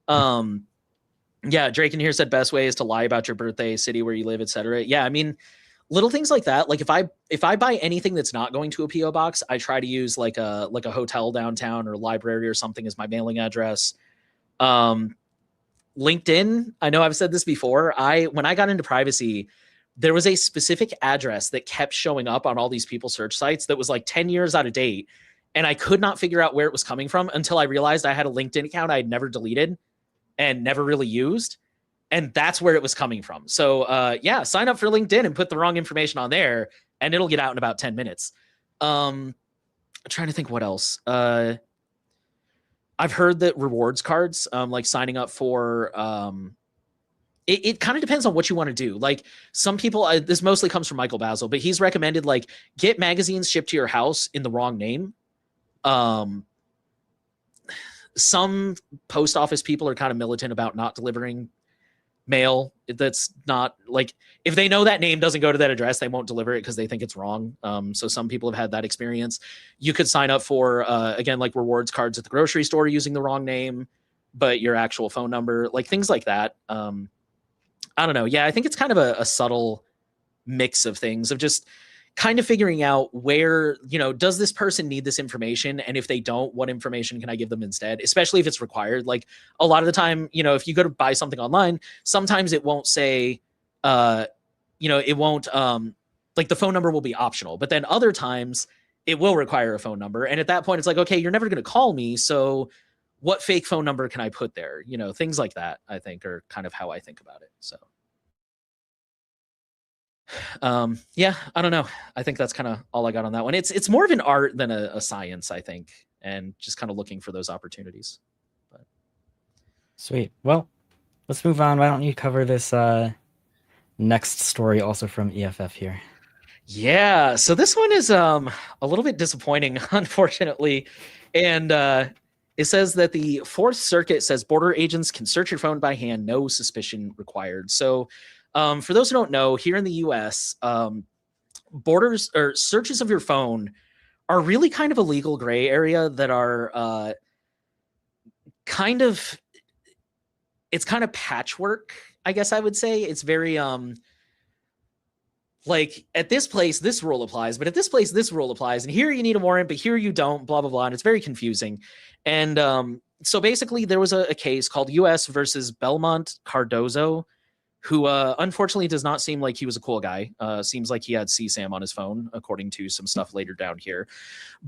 Yeah, Drake in here said best way is to lie about your birthday, city where you live, etc. Yeah, I mean, little things like that. Like if I buy anything that's not going to a PO box, I try to use like a hotel downtown or library or something as my mailing address. LinkedIn, I know I've said this before. When I got into privacy, there was a specific address that kept showing up on all these people search sites that was like 10 years out of date. And I could not figure out where it was coming from until I realized I had a LinkedIn account I had never deleted and never really used. And that's where it was coming from. So yeah, sign up for LinkedIn and put the wrong information on there and it'll get out in about 10 minutes. I'm trying to think what else. I've heard that rewards cards, like signing up for, it kind of depends on what you want to do. Like some people, this mostly comes from Michael Basil, but he's recommended like get magazines shipped to your house in the wrong name. Some post office people are kind of militant about not delivering mail that's not like, if they know that name doesn't go to that address, they won't deliver it because they think it's wrong. So some people have had that experience. You could sign up for again, like rewards cards at the grocery store using the wrong name, but your actual phone number, like things like that. I don't know. Yeah, I think it's kind of a subtle mix of things of just kind of figuring out where, does this person need this information? And if they don't, what information can I give them instead? Especially if it's required. Like a lot of the time, if you go to buy something online, sometimes it won't say, it won't, like the phone number will be optional, but then other times it will require a phone number. And at that point, it's like, okay, you're never going to call me. So what fake phone number can I put there? Things like that, I think are kind of how I think about it. So. Yeah, I don't know. I think that's kind of all I got on that one. It's more of an art than a science, I think, and just kind of looking for those opportunities. But. Sweet. Well, let's move on. Why don't you cover this next story also from EFF here? Yeah, so this one is a little bit disappointing, unfortunately. And it says that the Fourth Circuit says border agents can search your phone by hand, no suspicion required. So for those who don't know, here in the US, borders or searches of your phone are really kind of a legal gray area that are it's kind of patchwork, I guess I would say. It's very like at this place, this rule applies, but at this place, this rule applies. And here you need a warrant, but here you don't, blah, blah, blah. And it's very confusing. And so basically there was a case called US versus Belmont Cardozo, who unfortunately does not seem like he was a cool guy. Seems like he had CSAM on his phone, according to some stuff later down here.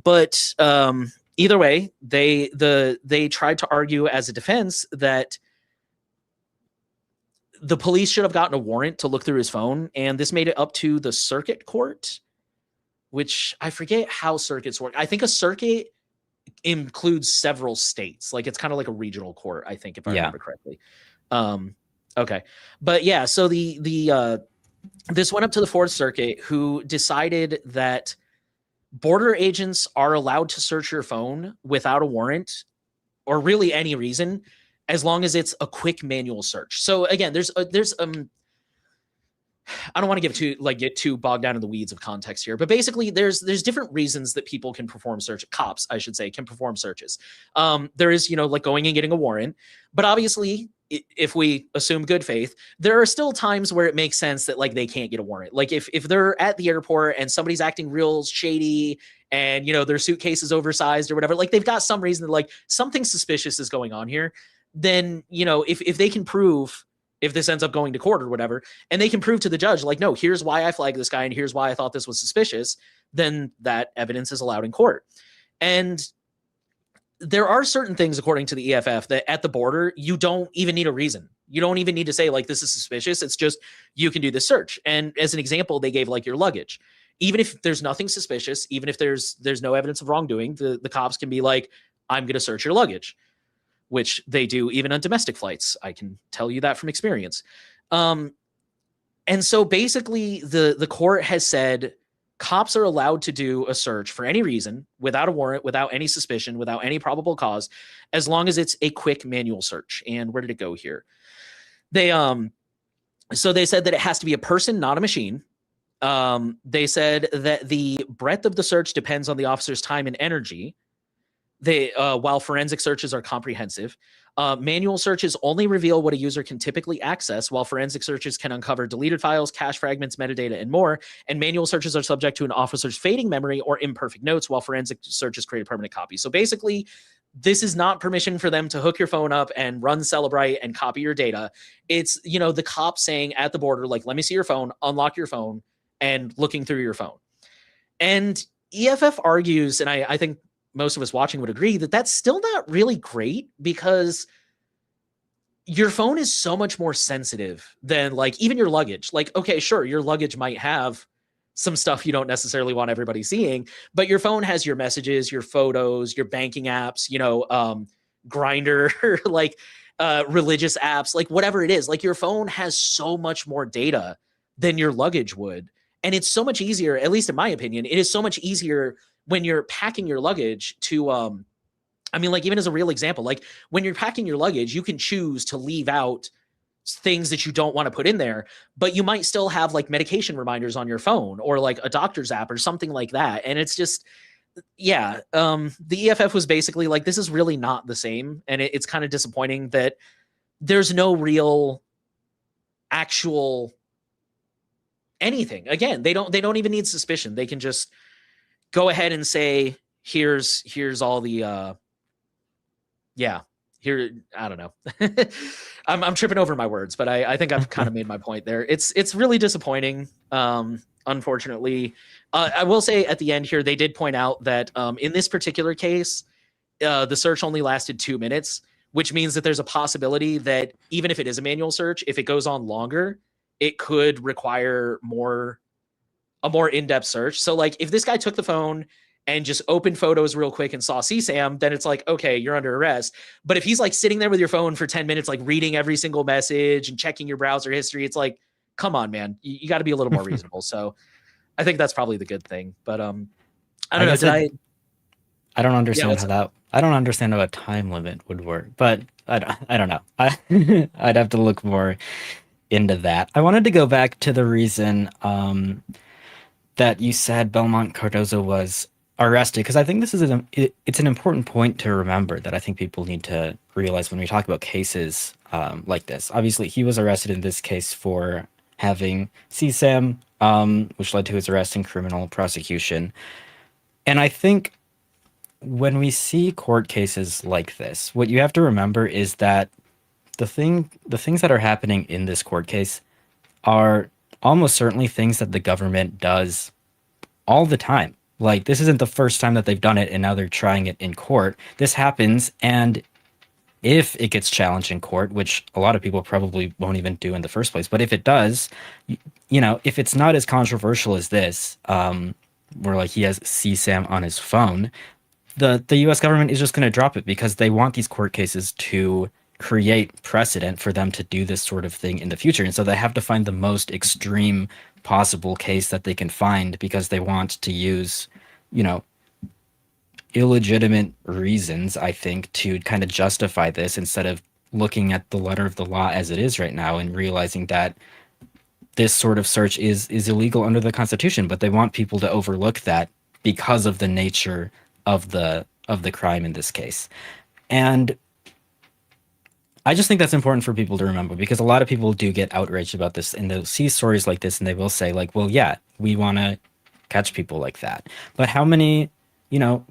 But either way, they tried to argue as a defense that the police should have gotten a warrant to look through his phone, and this made it up to the circuit court, which I forget how circuits work. I think a circuit includes several states. Like it's kind of like a regional court, I think, if I remember correctly. Okay. But yeah, so this went up to the Fourth Circuit, who decided that border agents are allowed to search your phone without a warrant or really any reason, as long as it's a quick manual search. So again, there's I don't want to get too bogged down in the weeds of context here, but basically there's different reasons that people can perform cops, I should say, can perform searches. There is, like going and getting a warrant, but obviously if we assume good faith, there are still times where it makes sense that like they can't get a warrant. Like if they're at the airport and somebody's acting real shady and their suitcase is oversized or whatever, like they've got some reason that like something suspicious is going on here, then if they can prove, if this ends up going to court or whatever, and they can prove to the judge like, no, here's why I flagged this guy and here's why I thought this was suspicious, then that evidence is allowed in court. And there are certain things, according to the EFF, that at the border, you don't even need a reason. You don't even need to say, like, this is suspicious. It's just, you can do this search. And as an example, they gave, like, your luggage. Even if there's nothing suspicious, even if there's no evidence of wrongdoing, the cops can be like, I'm going to search your luggage, which they do even on domestic flights. I can tell you that from experience. And so basically, the court has said, cops are allowed to do a search for any reason, without a warrant, without any suspicion, without any probable cause, as long as it's a quick manual search. And where did it go here? So they said that it has to be a person, not a machine. They said that the breadth of the search depends on the officer's time and energy. While forensic searches are comprehensive, manual searches only reveal what a user can typically access, while forensic searches can uncover deleted files, cache fragments, metadata, and more. And manual searches are subject to an officer's fading memory or imperfect notes, while forensic searches create a permanent copy. So basically, this is not permission for them to hook your phone up and run Celebrite and copy your data. It's, the cop saying at the border, like, let me see your phone, unlock your phone, and looking through your phone. And EFF argues, and I think most of us watching would agree, that that's still not really great, because your phone is so much more sensitive than like even your luggage. Like, okay, sure, your luggage might have some stuff you don't necessarily want everybody seeing, but your phone has your messages, your photos, your banking apps, Grinder, like religious apps, like whatever it is. Like your phone has so much more data than your luggage would. And it's so much easier, at least in my opinion, it is so much easier when you're packing your luggage to, like even as a real example, like when you're packing your luggage, you can choose to leave out things that you don't want to put in there, but you might still have like medication reminders on your phone or like a doctor's app or something like that. And it's just, yeah, the EFF was basically like, this is really not the same. And it's kind of disappointing that there's no real actual anything. Again, they don't even need suspicion. They can just go ahead and say, here's all the, here, I don't know. I'm tripping over my words, but I think I've kind of made my point there. It's really disappointing. Unfortunately, I will say at the end here, they did point out that in this particular case, the search only lasted 2 minutes, which means that there's a possibility that even if it is a manual search, if it goes on longer, it could require a more in-depth search. So like if this guy took the phone and just opened photos real quick and saw CSAM, then it's like, okay, you're under arrest. But if he's like sitting there with your phone for 10 minutes, like reading every single message and checking your browser history, it's like, come on, man, you got to be a little more reasonable. So I think that's probably the good thing. But I don't know. I don't understand I don't understand how a time limit would work, but I don't know. I'd have to look more into that. I wanted to go back to the reason that you said Belmont Cardozo was arrested, because I think this is it's an important point to remember that I think people need to realize when we talk about cases like this. Obviously, he was arrested in this case for having CSAM, which led to his arrest and criminal prosecution. And I think when we see court cases like this, what you have to remember is that the things that are happening in this court case are almost certainly things that the government does all the time. Like, this isn't the first time that they've done it and now they're trying it in court. This happens, and if it gets challenged in court, which a lot of people probably won't even do in the first place, but if it does, if it's not as controversial as this, where like he has CSAM on his phone, the US government is just going to drop it because they want these court cases to create precedent for them to do this sort of thing in the future. And so they have to find the most extreme possible case that they can find because they want to use, illegitimate reasons, I think, to kind of justify this instead of looking at the letter of the law as it is right now and realizing that this sort of search is illegal under the Constitution, but they want people to overlook that because of the nature of the crime in this case. And I just think that's important for people to remember because a lot of people do get outraged about this and they'll see stories like this and they will say like, well, yeah, we want to catch people like that. But how many,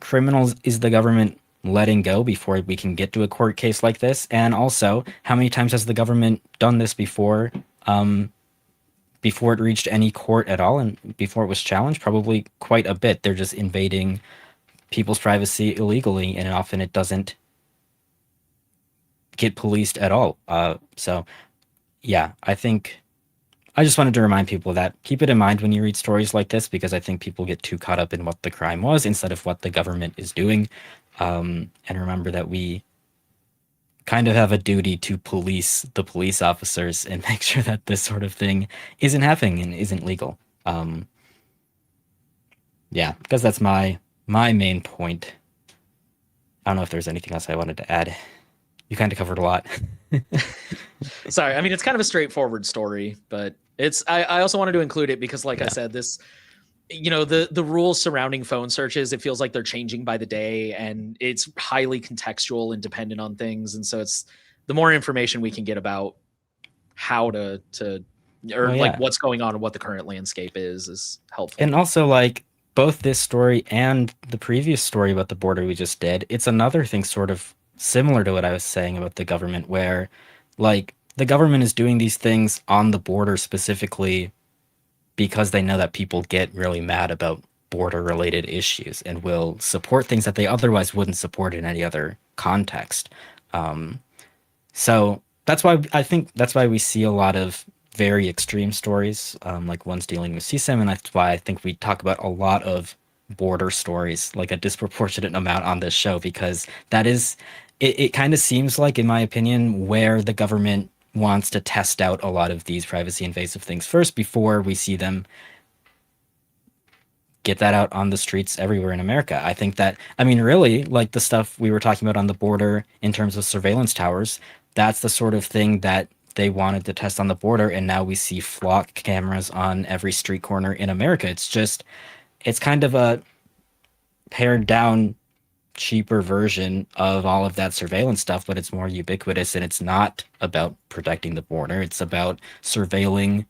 criminals is the government letting go before we can get to a court case like this? And also, how many times has the government done this before it reached any court at all and before it was challenged? Probably quite a bit. They're just invading people's privacy illegally, and often it doesn't get policed at all. So yeah, I just wanted to remind people that keep it in mind when you read stories like this, because I think people get too caught up in what the crime was instead of what the government is doing. And remember that we kind of have a duty to police the police officers and make sure that this sort of thing isn't happening and isn't legal. Yeah, because that's my main point. I don't know if there's anything else I wanted to add. You kind of covered a lot. Sorry, I mean it's kind of a straightforward story, but I also wanted to include it because, like I said, this, the rules surrounding phone searches, it feels like they're changing by the day, and it's highly contextual and dependent on things, and so it's the more information we can get about how to what's going on and what the current landscape is helpful. And also, like, both this story and the previous story about the border we just did, it's another thing sort of similar to what I was saying about the government, where like the government is doing these things on the border specifically because they know that people get really mad about border related issues and will support things that they otherwise wouldn't support in any other context. So that's why we see a lot of very extreme stories, like ones dealing with CSIM, and that's why I think we talk about a lot of border stories, like a disproportionate amount on this show, because that is, it kind of seems like, in my opinion, where the government wants to test out a lot of these privacy invasive things first before we see them get that out on the streets everywhere in America. I think that, I mean, really, like the stuff we were talking about on the border in terms of surveillance towers, that's the sort of thing that they wanted to test on the border, and now we see flock cameras on every street corner in America. It's kind of a pared down, cheaper version of all of that surveillance stuff, but it's more ubiquitous, and it's not about protecting the border. It's about surveilling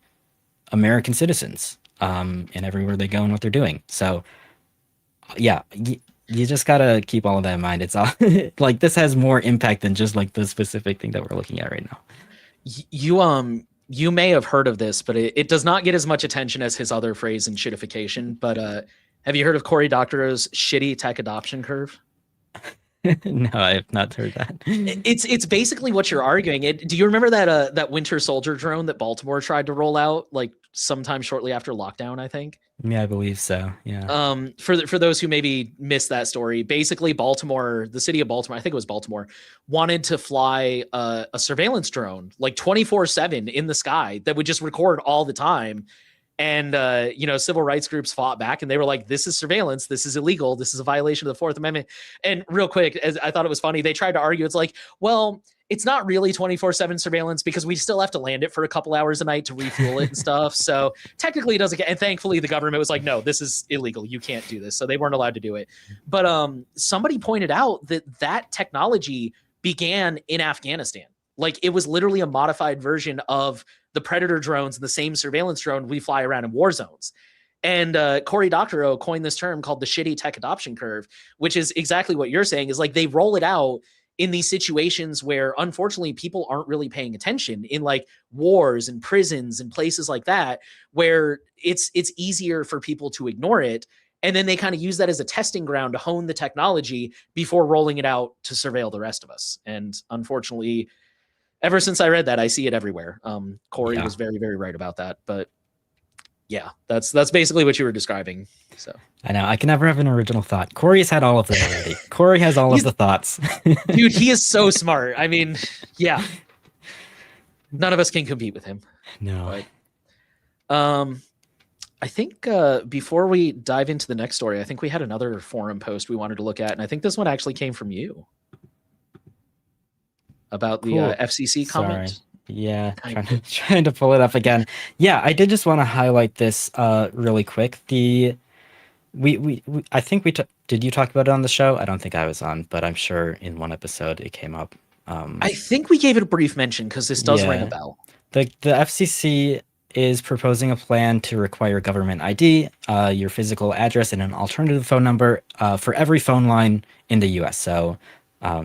American citizens, and everywhere they go and what they're doing. So yeah, you just gotta keep all of that in mind. It's all like, this has more impact than just like the specific thing that we're looking at right now. You may have heard of this, but it does not get as much attention as his other phrase in shittification. But have you heard of Cory Doctorow's shitty tech adoption curve? No, I have not heard that. It's basically what you're arguing. Do you remember that Winter Soldier drone that Baltimore tried to roll out like sometime shortly after lockdown, I think? Yeah, I believe so. Yeah. For those who maybe missed that story, basically Baltimore, the city of Baltimore, I think it was Baltimore, wanted to fly a surveillance drone like 24/7 in the sky that would just record all the time. And civil rights groups fought back, and they were like, this is surveillance, this is illegal, this is a violation of the Fourth Amendment. And real quick, as I thought it was funny, they tried to argue, it's like, well, it's not really 24/7 surveillance because we still have to land it for a couple hours a night to refuel it and stuff. So technically it doesn't get, and thankfully the government was like, no, this is illegal, you can't do this. So they weren't allowed to do it. But somebody pointed out that technology began in Afghanistan. Like, it was literally a modified version of the Predator drones and the same surveillance drone we fly around in war zones. And Cory Doctorow coined this term called the shitty tech adoption curve, which is exactly what you're saying, is like they roll it out in these situations where unfortunately people aren't really paying attention, in like wars and prisons and places like that, where it's easier for people to ignore it. And then they kind of use that as a testing ground to hone the technology before rolling it out to surveil the rest of us. And unfortunately, ever since I read that, I see it everywhere. Cory was very, very right about that. But yeah, that's basically what you were describing. So I know I can never have an original thought. Cory has had all of them already. Cory has all of the thoughts. Dude, he is so smart. I mean, yeah, none of us can compete with him. No. But, I think before we dive into the next story, I think we had another forum post we wanted to look at, and I think this one actually came from you. About the FCC comment. Sorry. Yeah, trying to pull it up again. Yeah, I did just want to highlight this really quick. I think did you talk about it on the show? I don't think I was on, but I'm sure in one episode it came up. I think we gave it a brief mention because this does ring a Yeah. bell. The FCC is proposing a plan to require government ID, your physical address, and an alternative phone number for every phone line in the U.S. So,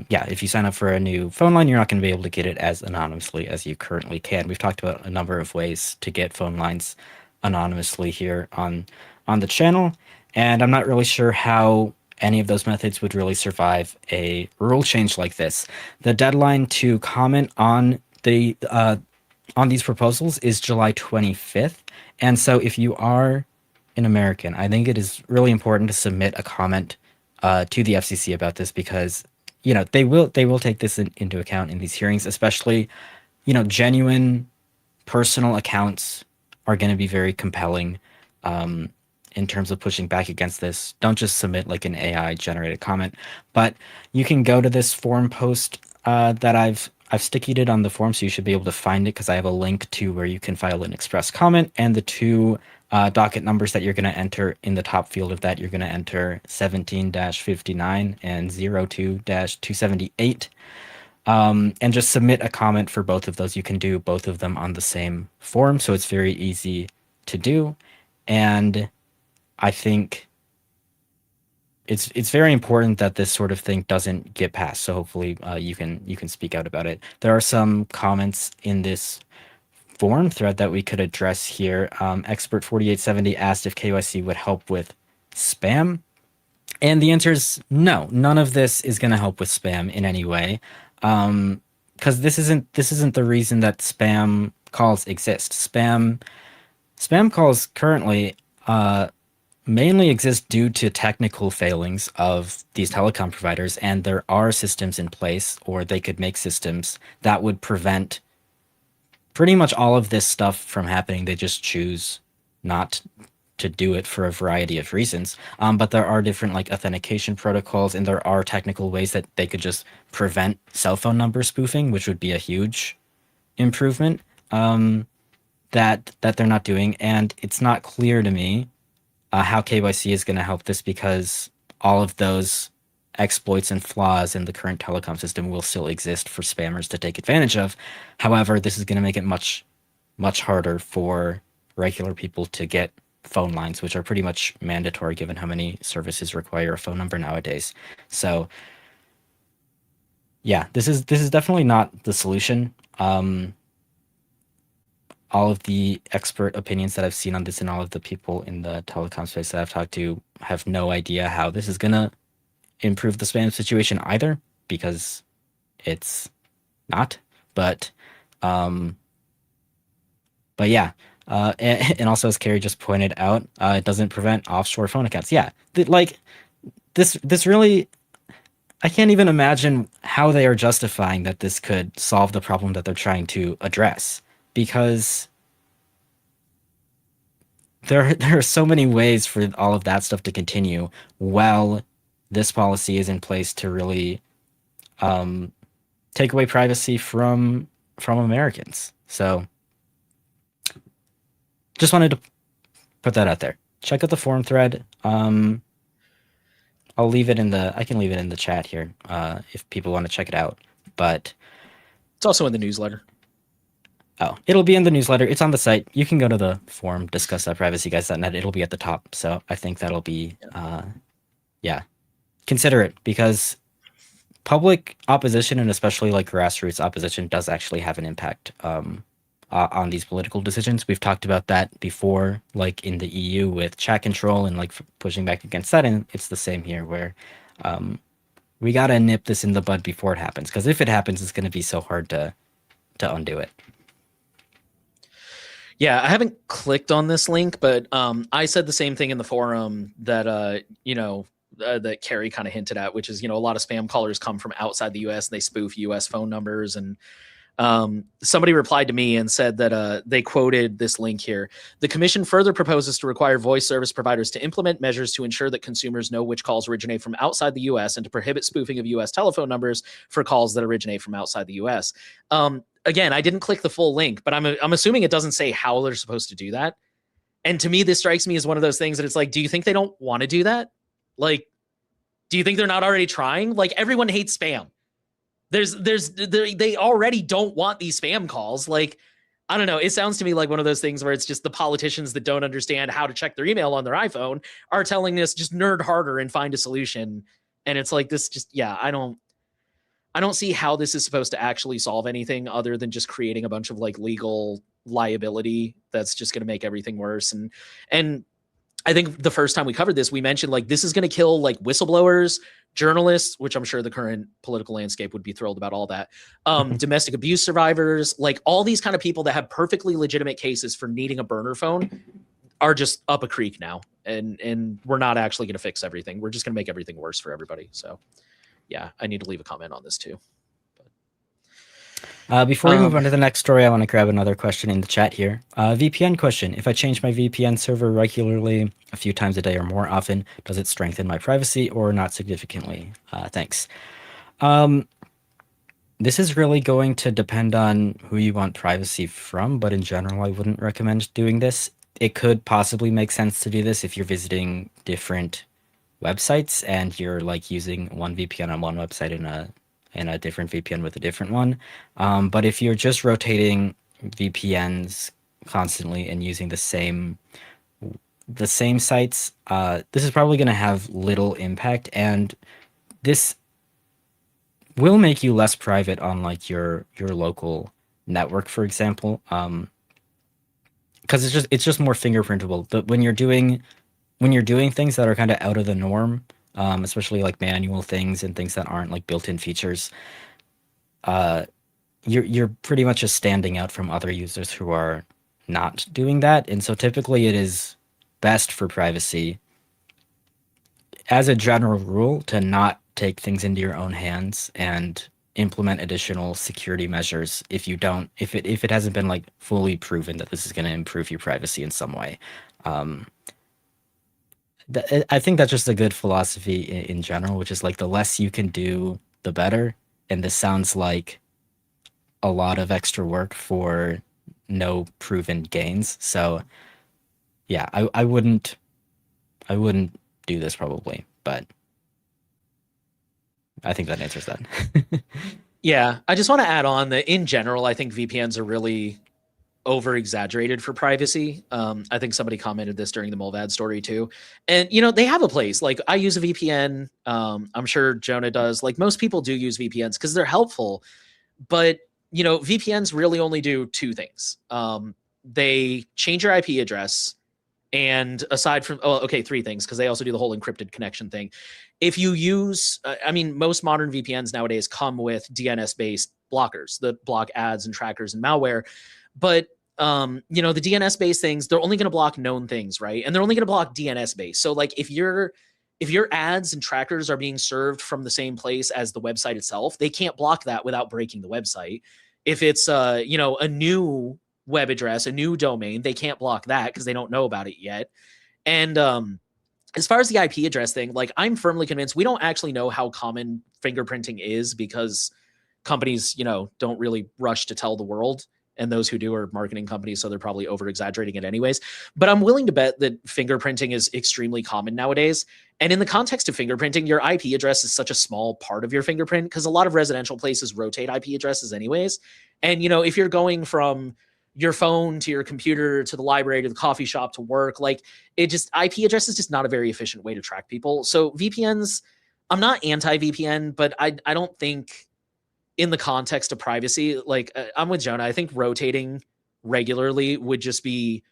yeah, if you sign up for a new phone line, you're not going to be able to get it as anonymously as you currently can. We've talked about a number of ways to get phone lines anonymously here on the channel, and I'm not really sure how any of those methods would really survive a rule change like this. The deadline to comment on these proposals is July 25th. And so if you are an American, I think it is really important to submit a comment to the FCC about this because, they will take this into account in these hearings, especially, genuine personal accounts are going to be very compelling in terms of pushing back against this. Don't just submit like an AI generated comment, but you can go to this forum post that I've stickied it on the forum, so you should be able to find it because I have a link to where you can file an express comment and the two docket numbers that you're going to enter in the top field of that. You're going to enter 17-59 and 02-278. And just submit a comment for both of those. You can do both of them on the same form, so it's very easy to do. And I think it's very important that this sort of thing doesn't get passed. So hopefully you can speak out about it. There are some comments in this forum thread that we could address here. Expert 4870 asked if KYC would help with spam, and the answer is no. None of this is going to help with spam in any way, because this isn't the reason that spam calls exist. Spam calls currently mainly exist due to technical failings of these telecom providers, and there are systems in place, or they could make systems that would prevent pretty much all of this stuff from happening. They just choose not to do it for a variety of reasons. But there are different like authentication protocols, and there are technical ways that they could just prevent cell phone number spoofing, which would be a huge improvement that they're not doing. And it's not clear to me how KYC is going to help this, because all of those exploits and flaws in the current telecom system will still exist for spammers to take advantage of. However, this is going to make it much, much harder for regular people to get phone lines, which are pretty much mandatory given how many services require a phone number nowadays. So yeah, this is definitely not the solution. All of the expert opinions that I've seen on this and all of the people in the telecom space that I've talked to have no idea how this is going to improve the spam situation either, because it's not. But yeah. And also, as Carrie just pointed out, it doesn't prevent offshore phone accounts. Yeah, this really, I can't even imagine how they are justifying that this could solve the problem that they're trying to address, because there are so many ways for all of that stuff to continue while this policy is in place to really take away privacy from Americans. So just wanted to put that out there. Check out the forum thread. I can leave it in the chat here if people want to check it out. But it's also in the newsletter. Oh, it'll be in the newsletter. It's on the site. You can go to the forum, discuss.privacyguys.net. It'll be at the top. So I think that'll be, consider it, because public opposition, and especially like grassroots opposition, does actually have an impact on these political decisions. We've talked about that before, like in the EU with chat control and like pushing back against that. And it's the same here, where we got to nip this in the bud before it happens, because if it happens, it's going to be so hard to undo it. Yeah, I haven't clicked on this link, but I said the same thing in the forum that that Carrie kind of hinted at, which is, a lot of spam callers come from outside the U.S. and they spoof U.S. phone numbers. And somebody replied to me and said that they quoted this link here. The commission further proposes to require voice service providers to implement measures to ensure that consumers know which calls originate from outside the U.S. and to prohibit spoofing of U.S. telephone numbers for calls that originate from outside the U.S. Again, I didn't click the full link, but I'm assuming it doesn't say how they're supposed to do that. And to me, this strikes me as one of those things that it's like, do you think they don't want to do that? Like, do you think they're not already trying? Like, everyone hates spam. They already don't want these spam calls. Like, I don't know. It sounds to me like one of those things where it's just the politicians that don't understand how to check their email on their iPhone are telling us just nerd harder and find a solution. And it's like this just, yeah, I don't see how this is supposed to actually solve anything other than just creating a bunch of like legal liability that's just going to make everything worse. And I think the first time we covered this, we mentioned like this is going to kill like whistleblowers, journalists, which I'm sure the current political landscape would be thrilled about all that. Domestic abuse survivors, like all these kind of people that have perfectly legitimate cases for needing a burner phone are just up a creek now. And we're not actually going to fix everything. We're just going to make everything worse for everybody. So yeah, I need to leave a comment on this too. Before we move on to the next story, I want to grab another question in the chat here. VPN question. If I change my VPN server regularly, a few times a day or more often, does it strengthen my privacy or not significantly? Thanks. This is really going to depend on who you want privacy from, but in general, I wouldn't recommend doing this. It could possibly make sense to do this if you're visiting different websites and you're like using one VPN on one website and a different VPN with a different one. But if you're just rotating VPNs constantly and using the same sites, this is probably going to have little impact, and this will make you less private on like your local network, for example, because it's just more fingerprintable. But when you're doing things that are kind of out of the norm, especially like manual things and things that aren't like built-in features, you're pretty much just standing out from other users who are not doing that. And so typically it is best for privacy, as a general rule, to not take things into your own hands and implement additional security measures if it hasn't been like fully proven that this is going to improve your privacy in some way. I think that's just a good philosophy in general, which is like the less you can do, the better. And this sounds like a lot of extra work for no proven gains. So yeah, I wouldn't do this probably, but I think that answers that. Yeah, I just want to add on that in general, I think VPNs are really over exaggerated for privacy. I think somebody commented this during the Mullvad story too. And, they have a place. Like I use a VPN. I'm sure Jonah does. Like most people do use VPNs because they're helpful. But, VPNs really only do two things. They change your IP address. And aside from, three things, because they also do the whole encrypted connection thing. If you use, most modern VPNs nowadays come with DNS-based blockers that block ads and trackers and malware. But, the DNS-based things, they're only going to block known things, right? And they're only going to block DNS-based. So, like, if your ads and trackers are being served from the same place as the website itself, they can't block that without breaking the website. If it's, a new web address, a new domain, they can't block that because they don't know about it yet. And as far as the IP address thing, like I'm firmly convinced we don't actually know how common fingerprinting is because companies, don't really rush to tell the world. And those who do are marketing companies, so they're probably over exaggerating it anyways. But I'm willing to bet that fingerprinting is extremely common nowadays. And in the context of fingerprinting, your IP address is such a small part of your fingerprint because a lot of residential places rotate IP addresses anyways. And, if you're going from your phone to your computer to the library to the coffee shop to work, like IP address is just not a very efficient way to track people. So VPNs, I'm not anti VPN, but I don't think in the context of privacy, like I'm with Jonah, I think rotating regularly would just be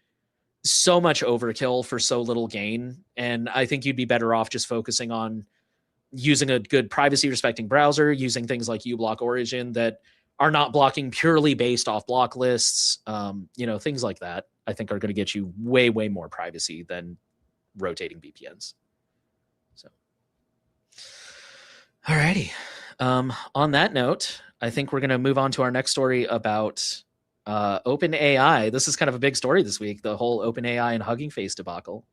so much overkill for so little gain. And I think you'd be better off just focusing on using a good privacy respecting browser, using things like uBlock Origin that are not blocking purely based off block lists, things like that, I think are going to get you way, way more privacy than rotating VPNs. So, alrighty. On that note, I think we're going to move on to our next story about OpenAI. This is kind of a big story this week, the whole OpenAI and Hugging Face debacle.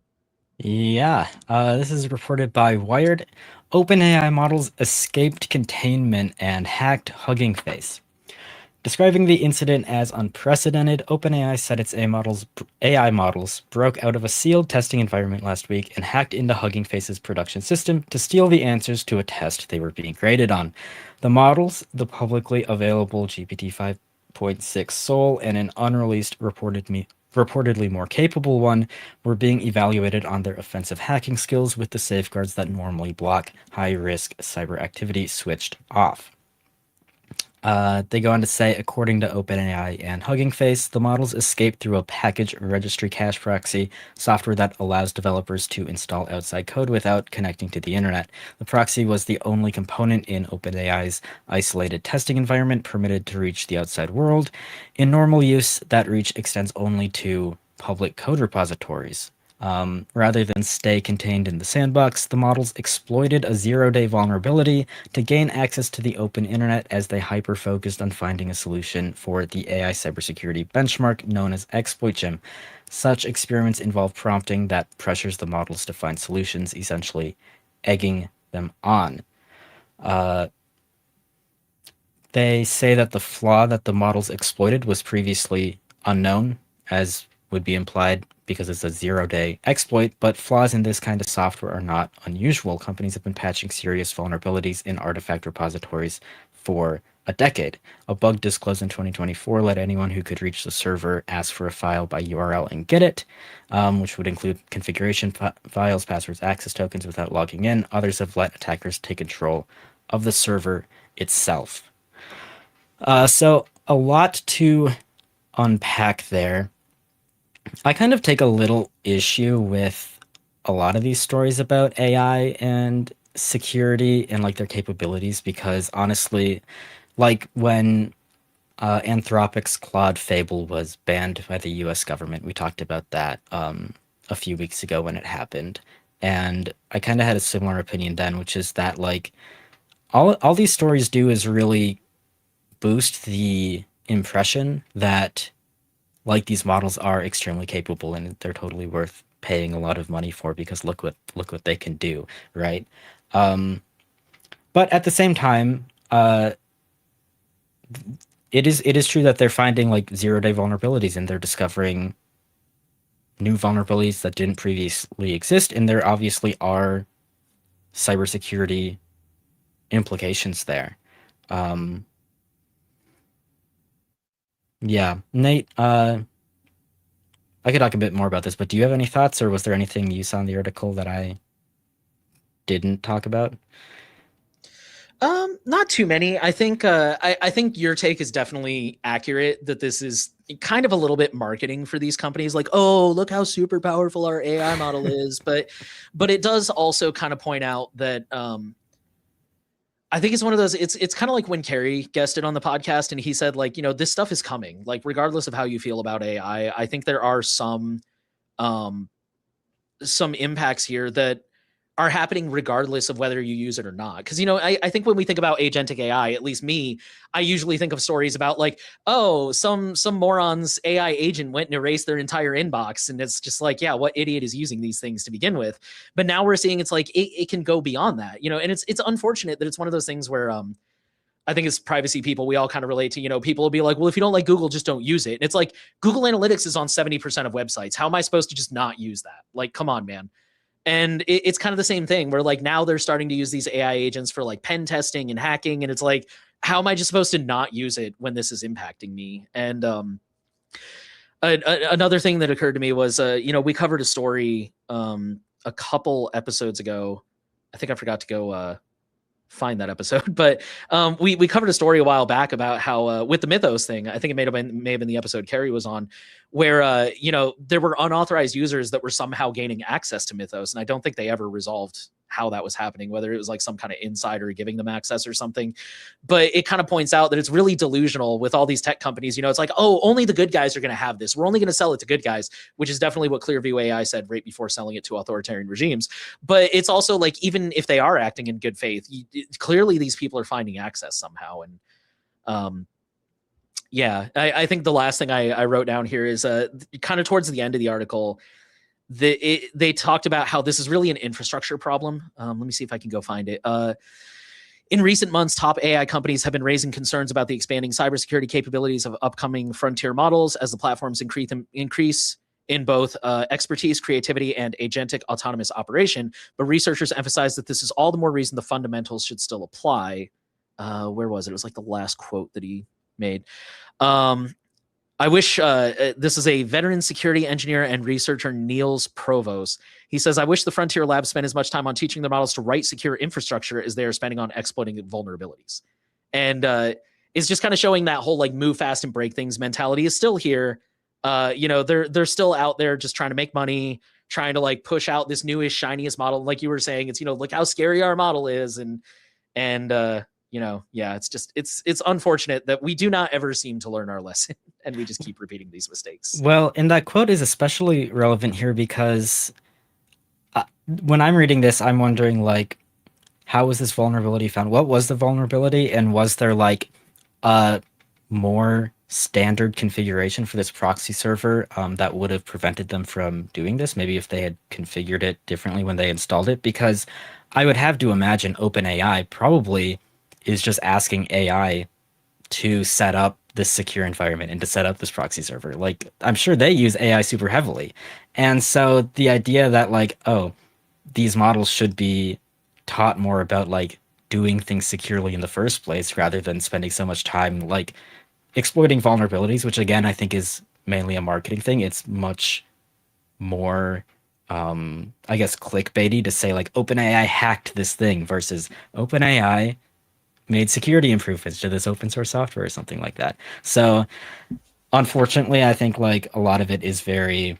Yeah, this is reported by Wired. OpenAI models escaped containment and hacked Hugging Face. Describing the incident as unprecedented, OpenAI said its AI models broke out of a sealed testing environment last week and hacked into Hugging Face's production system to steal the answers to a test they were being graded on. The models, the publicly available GPT 5.6 Soul and an unreleased reportedly more capable one, were being evaluated on their offensive hacking skills with the safeguards that normally block high-risk cyber activity switched off. They go on to say, according to OpenAI and Hugging Face, the models escaped through a package registry cache proxy, software that allows developers to install outside code without connecting to the internet. The proxy was the only component in OpenAI's isolated testing environment permitted to reach the outside world. In normal use, that reach extends only to public code repositories. Rather than stay contained in the sandbox, the models exploited a zero-day vulnerability to gain access to the open internet as they hyper-focused on finding a solution for the AI cybersecurity benchmark known as Exploitgem. Such experiments involve prompting that pressures the models to find solutions, essentially egging them on. They say that the flaw that the models exploited was previously unknown, as would be implied because it's a zero-day exploit, but flaws in this kind of software are not unusual. Companies have been patching serious vulnerabilities in artifact repositories for a decade. A bug disclosed in 2024 let anyone who could reach the server ask for a file by URL and get it, which would include configuration files, passwords, access tokens without logging in. Others have let attackers take control of the server itself. So a lot to unpack there. I kind of take a little issue with a lot of these stories about AI and security and like their capabilities because honestly, like when Anthropic's Claude Fable was banned by the US government, we talked about that a few weeks ago when it happened. And I kind of had a similar opinion then, which is that like all these stories do is really boost the impression that like these models are extremely capable and they're totally worth paying a lot of money for because look what they can do, right? But at the same time, it is true that they're finding like zero-day vulnerabilities and they're discovering new vulnerabilities that didn't previously exist, and there obviously are cybersecurity implications there. Yeah, Nate, I could talk a bit more about this, but do you have any thoughts, or was there anything you saw in the article that I didn't talk about? Not too many. I think I think your take is definitely accurate that this is kind of a little bit marketing for these companies, like, oh, look how super powerful our AI model is. But it does also kind of point out that I think it's one of those, it's kind of like when Kerry guested on the podcast and he said, like, this stuff is coming, like, regardless of how you feel about AI. I think there are some impacts here that are happening regardless of whether you use it or not. Because, I think when we think about agentic AI, at least me, I usually think of stories about like, oh, some moron's AI agent went and erased their entire inbox. And it's just like, yeah, what idiot is using these things to begin with? But now we're seeing it's like it can go beyond that, and it's unfortunate that it's one of those things where I think as privacy people, we all kind of relate to, people will be like, well, if you don't like Google, just don't use it. And it's like Google Analytics is on 70% of websites. How am I supposed to just not use that? Like, come on, man. And it's kind of the same thing where like now they're starting to use these AI agents for like pen testing and hacking. And it's like, how am I just supposed to not use it when this is impacting me? And another thing that occurred to me was, we covered a story a couple episodes ago. I think I forgot to go find that episode, but we covered a story a while back about how with the Mythos thing, I think it may have been the episode Carrie was on, where there were unauthorized users that were somehow gaining access to Mythos, and I don't think they ever resolved how that was happening, whether it was like some kind of insider giving them access or something. But it kind of points out that it's really delusional with all these tech companies. It's like, oh, only the good guys are going to have this. We're only going to sell it to good guys, which is definitely what Clearview AI said right before selling it to authoritarian regimes. But it's also like, even if they are acting in good faith, clearly these people are finding access somehow. And yeah, I think the last thing I wrote down here is kind of towards the end of the article, they talked about how this is really an infrastructure problem. Let me see if I can go find it. In recent months, top AI companies have been raising concerns about the expanding cybersecurity capabilities of upcoming frontier models as the platforms increase in both expertise, creativity, and agentic autonomous operation. But researchers emphasize that this is all the more reason the fundamentals should still apply. Where was it? It was like the last quote that he made. I wish this is a veteran security engineer and researcher, Niels Provost. He says, I wish the Frontier Labs spent as much time on teaching their models to write secure infrastructure as they are spending on exploiting vulnerabilities. And it's just kind of showing that whole like move fast and break things mentality is still here. They're still out there just trying to make money, trying to like push out this newest, shiniest model. Like you were saying, it's, look how scary our model is. It's unfortunate that we do not ever seem to learn our lesson and we just keep repeating these mistakes. Well, and that quote is especially relevant here because when I'm reading this, I'm wondering, like, how was this vulnerability found? What was the vulnerability? And was there, like, a more standard configuration for this proxy server that would have prevented them from doing this? Maybe if they had configured it differently when they installed it? Because I would have to imagine OpenAI probably is just asking AI to set up this secure environment and to set up this proxy server. Like, I'm sure they use AI super heavily. And so the idea that, like, oh, these models should be taught more about, like, doing things securely in the first place rather than spending so much time, like, exploiting vulnerabilities, which, again, I think is mainly a marketing thing. It's much more, I guess, clickbaity to say, like, OpenAI hacked this thing versus OpenAI made security improvements to this open source software or something like that. So unfortunately, I think like a lot of it is very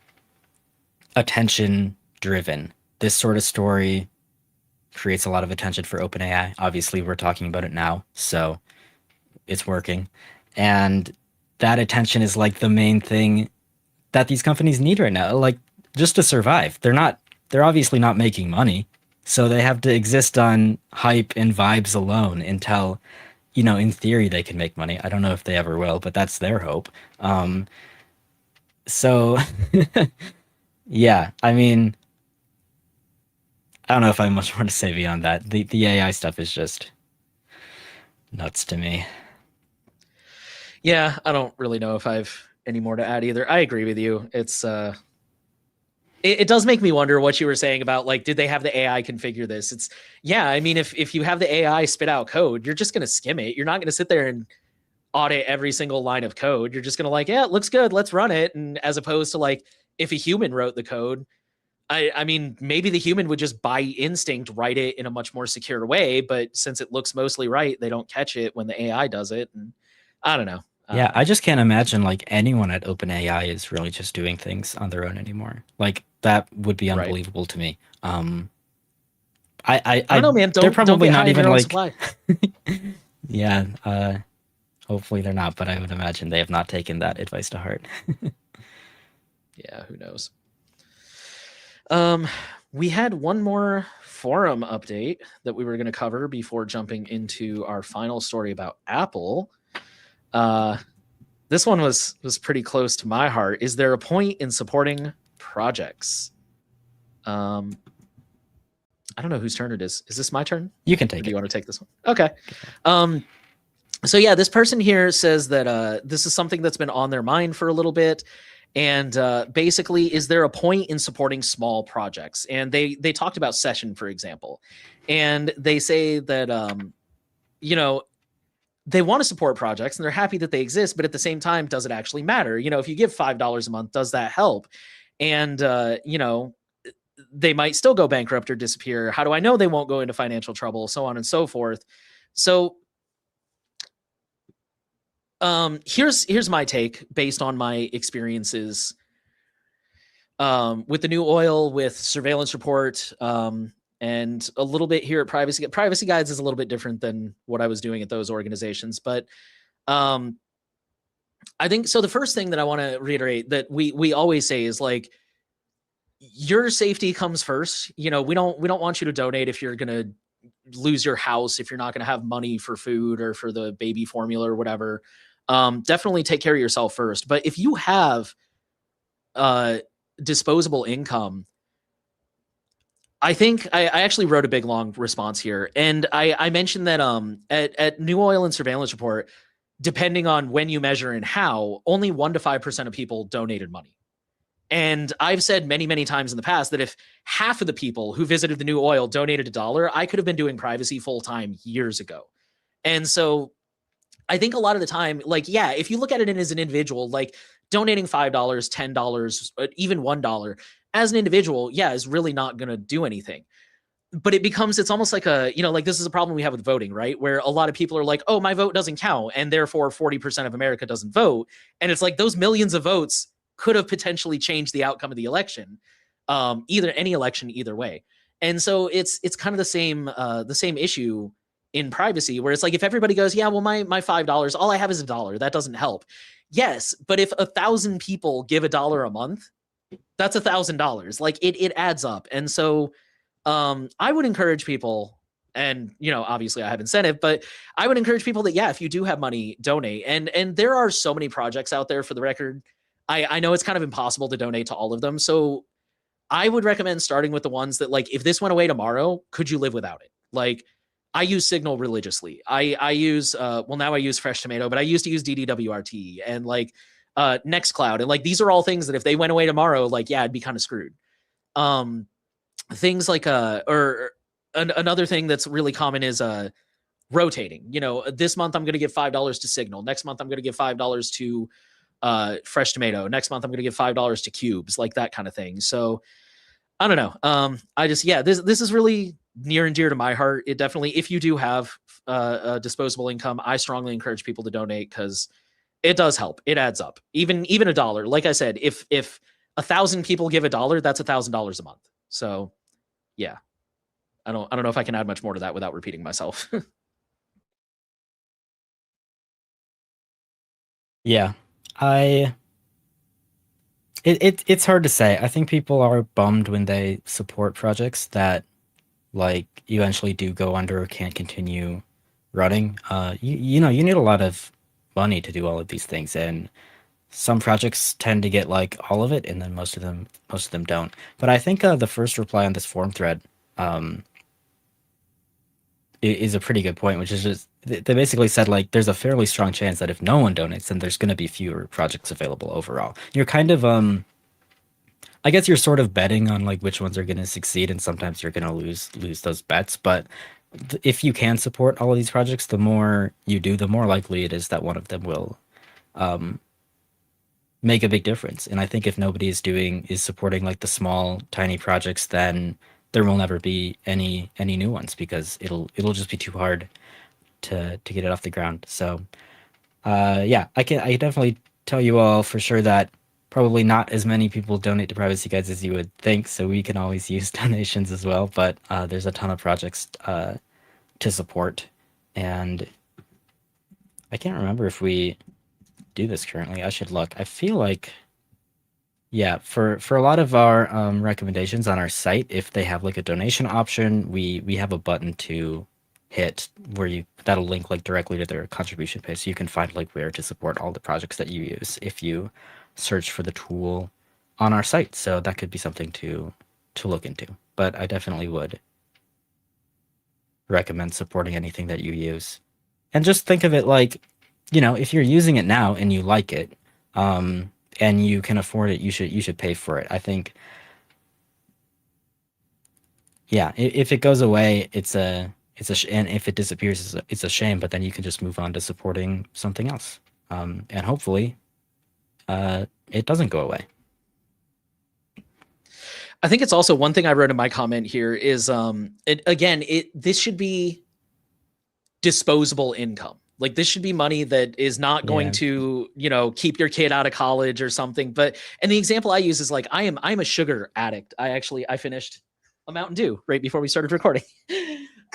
attention driven. This sort of story creates a lot of attention for OpenAI. Obviously, we're talking about it now, so it's working. And that attention is like the main thing that these companies need right now, like just to survive. They're obviously not making money. So they have to exist on hype and vibes alone until, in theory, they can make money. I don't know if they ever will, but that's their hope. So, yeah, I mean, I don't know if I have much more to say beyond that. The AI stuff is just nuts to me. Yeah, I don't really know if I have any more to add either. I agree with you. It's it does make me wonder what you were saying about, like, did they have the AI configure this? I mean, if you have the AI spit out code, you're just going to skim it. You're not going to sit there and audit every single line of code. You're just going to like, yeah, it looks good, let's run it. And as opposed to like, if a human wrote the code, I mean, maybe the human would just by instinct write it in a much more secure way. But since it looks mostly right, they don't catch it when the AI does it. And I don't know. Yeah, I just can't imagine like anyone at OpenAI is really just doing things on their own anymore. Like that would be unbelievable to me. I don't know, man. They're probably not even like supply. Yeah, hopefully they're not, but I would imagine they have not taken that advice to heart. Yeah, who knows? We had one more forum update that we were going to cover before jumping into our final story about Apple. This one was pretty close to my heart. Is there a point in supporting projects? I don't know whose turn it is. Is this my turn? You can take it. Do you want to take this one? Okay. So yeah, this person here says that this is something that's been on their mind for a little bit. And basically, is there a point in supporting small projects? And they talked about Session, for example. And they say that, they want to support projects and they're happy that they exist, but at the same time, does it actually matter? If you give $5 a month, does that help? And, they might still go bankrupt or disappear. How do I know they won't go into financial trouble? So on and so forth. So here's my take based on my experiences with the new oil, with surveillance report, and a little bit here at Privacy Guides is a little bit different than what I was doing at those organizations. But I think so. The first thing that I want to reiterate that we always say is like, your safety comes first. We don't want you to donate if you're going to lose your house, if you're not going to have money for food or for the baby formula or whatever. Definitely take care of yourself first. But if you have disposable income, I think I actually wrote a big long response here, and I mentioned that at New Oil and Surveillance Report, depending on when you measure and how, only 1 to 5% of people donated money. And I've said many, many times in the past that if half of the people who visited the New Oil donated $1, I could have been doing privacy full time years ago. And so I think a lot of the time, like, yeah, if you look at it as an individual, like donating $5, $10, even $1 as an individual, yeah, is really not going to do anything. But it's almost like like this is a problem we have with voting, right? Where a lot of people are like, oh, my vote doesn't count. And therefore 40% of America doesn't vote. And it's like those millions of votes could have potentially changed the outcome of the election, either any election, either way. And so it's kind of the same issue in privacy, where it's like if everybody goes, yeah, well, my $5, all I have is $1, that doesn't help. Yes, but if 1,000 people give $1 a month, that's $1,000. Like it adds up. And so I would encourage people, and obviously I have incentive, but I would encourage people that, yeah, if you do have money, donate. And there are so many projects out there, for the record. I know it's kind of impossible to donate to all of them. So I would recommend starting with the ones that, like, if this went away tomorrow, could you live without it? Like, I use Signal religiously. I use now I use Fresh Tomato, but I used to use DDWRT and like Nextcloud, and like these are all things that if they went away tomorrow, like, yeah, I'd be kind of screwed. Things like another thing that's really common is rotating. This month I'm going to give $5 to Signal. Next month I'm going to give $5 to Fresh Tomato. Next month I'm going to give $5 to Cubes, like that kind of thing. So I don't know. I just, yeah, this is really near and dear to my heart. It definitely, if you do have a disposable income, I strongly encourage people to donate, because it does help. It adds up. Even $1. Like I said, if 1,000 people give $1, that's $1,000 a month. So yeah, I don't know if I can add much more to that without repeating myself. Yeah, I it's hard to say. I think people are bummed when they support projects that like eventually do go under or can't continue running. You need a lot of money to do all of these things, and some projects tend to get like all of it, and then most of them don't. But I think the first reply on this forum thread um, is a pretty good point, which is just they basically said like there's a fairly strong chance that if no one donates, then there's going to be fewer projects available overall. You're kind of I guess you're sort of betting on like which ones are going to succeed, and sometimes you're going to lose those bets. But if you can support all of these projects, the more you do, the more likely it is that one of them will um, make a big difference. And I think if nobody is supporting like the small tiny projects, then there will never be any new ones, because it'll just be too hard to get it off the ground. So yeah, I definitely tell you all for sure that probably not as many people donate to privacy guides as you would think, so we can always use donations as well. But there's a ton of projects to support, and I can't remember if we do this currently. I should look. I feel like, yeah, for a lot of our recommendations on our site, if they have like a donation option, we have a button to hit where that'll link like directly to their contribution page, so you can find like where to support all the projects that you use if you search for the tool on our site. So that could be something to look into. But I definitely would recommend supporting anything that you use. And just think of it like, if you're using it now and you like it, and you can afford it, you should pay for it. I think, yeah, if it goes away, and if it disappears, it's a shame. But then you can just move on to supporting something else, and hopefully, it doesn't go away. I think it's also one thing I wrote in my comment here is this should be disposable income. Like, this should be money that is not going to, keep your kid out of college or something. And the example I use is like, I'm a sugar addict. I finished a Mountain Dew right before we started recording.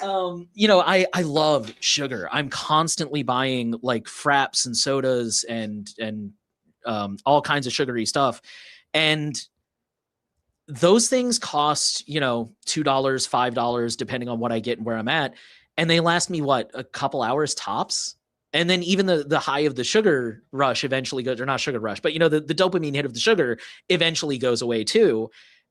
I love sugar. I'm constantly buying like fraps and sodas and all kinds of sugary stuff. And those things cost, $2, $5, depending on what I get and where I'm at. And they last me a couple hours tops. And then even the high of the sugar rush eventually goes, or not sugar rush, but the dopamine hit of the sugar eventually goes away too.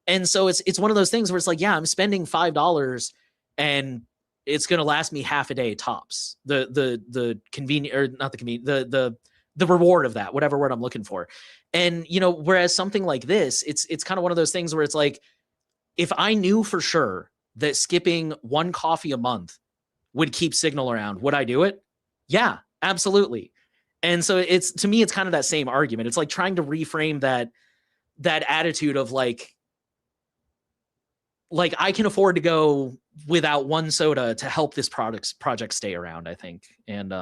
And so it's one of those things where it's like, yeah, I'm spending $5 and it's going to last me half a day tops. The convenient, or not the convenient, the reward of that, whatever word I'm looking for. And, whereas something like this, it's kind of one of those things where it's like, if I knew for sure that skipping one coffee a month would keep Signal around, would I do it? Yeah, absolutely. And so to me, it's kind of that same argument. It's like trying to reframe that attitude of like I can afford to go without one soda to help this project stay around, I think. And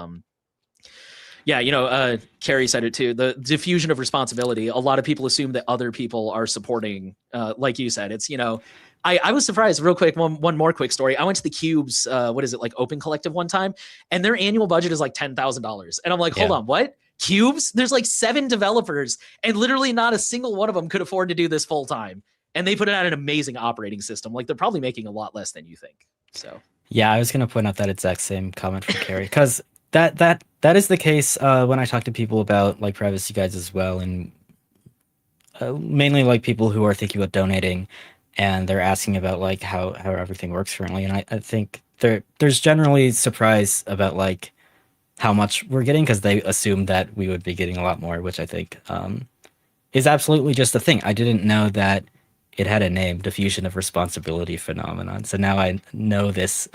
yeah, Carrie said it too, the diffusion of responsibility. A lot of people assume that other people are supporting, like you said, it's, I was surprised real quick. One more quick story. I went to the Cubes, Open Collective one time, and their annual budget is like $10,000. And I'm like, hold on, what? Cubes? There's like 7 developers and literally not a single one of them could afford to do this full time. And they put it out an amazing operating system. Like they're probably making a lot less than you think. So yeah, I was going to point out that exact same comment from Carrie, because that is the case when I talk to people about like privacy guides as well, and mainly like people who are thinking about donating, and they're asking about like how everything works currently. And I think there's generally surprise about like how much we're getting, because they assume that we would be getting a lot more, which I think is absolutely just a thing. I didn't know that it had a name, diffusion of responsibility phenomenon. So now I know this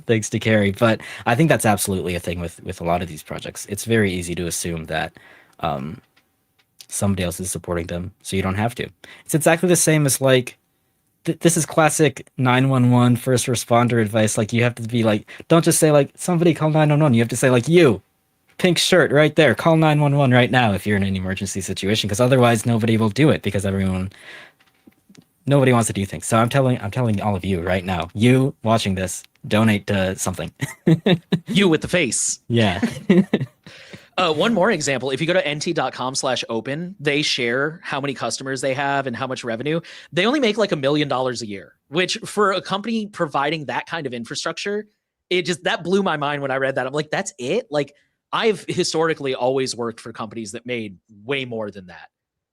thanks to Carrie. But I think that's absolutely a thing with a lot of these projects. It's very easy to assume that somebody else is supporting them, so you don't have to. It's exactly the same as like, this is classic 911 first responder advice. Like you have to be like, don't just say like, somebody call 911. You have to say like, you, pink shirt right there, call 911 right now if you're in an emergency situation, because otherwise nobody will do it, because nobody wants to do things. So I'm telling all of you right now, you watching this, donate to something. You with the face. Yeah. One more example, if you go to nt.com/open, they share how many customers they have and how much revenue. They only make like $1 million a year, which for a company providing that kind of infrastructure, that blew my mind when I read that. I'm like, that's it? Like I've historically always worked for companies that made way more than that.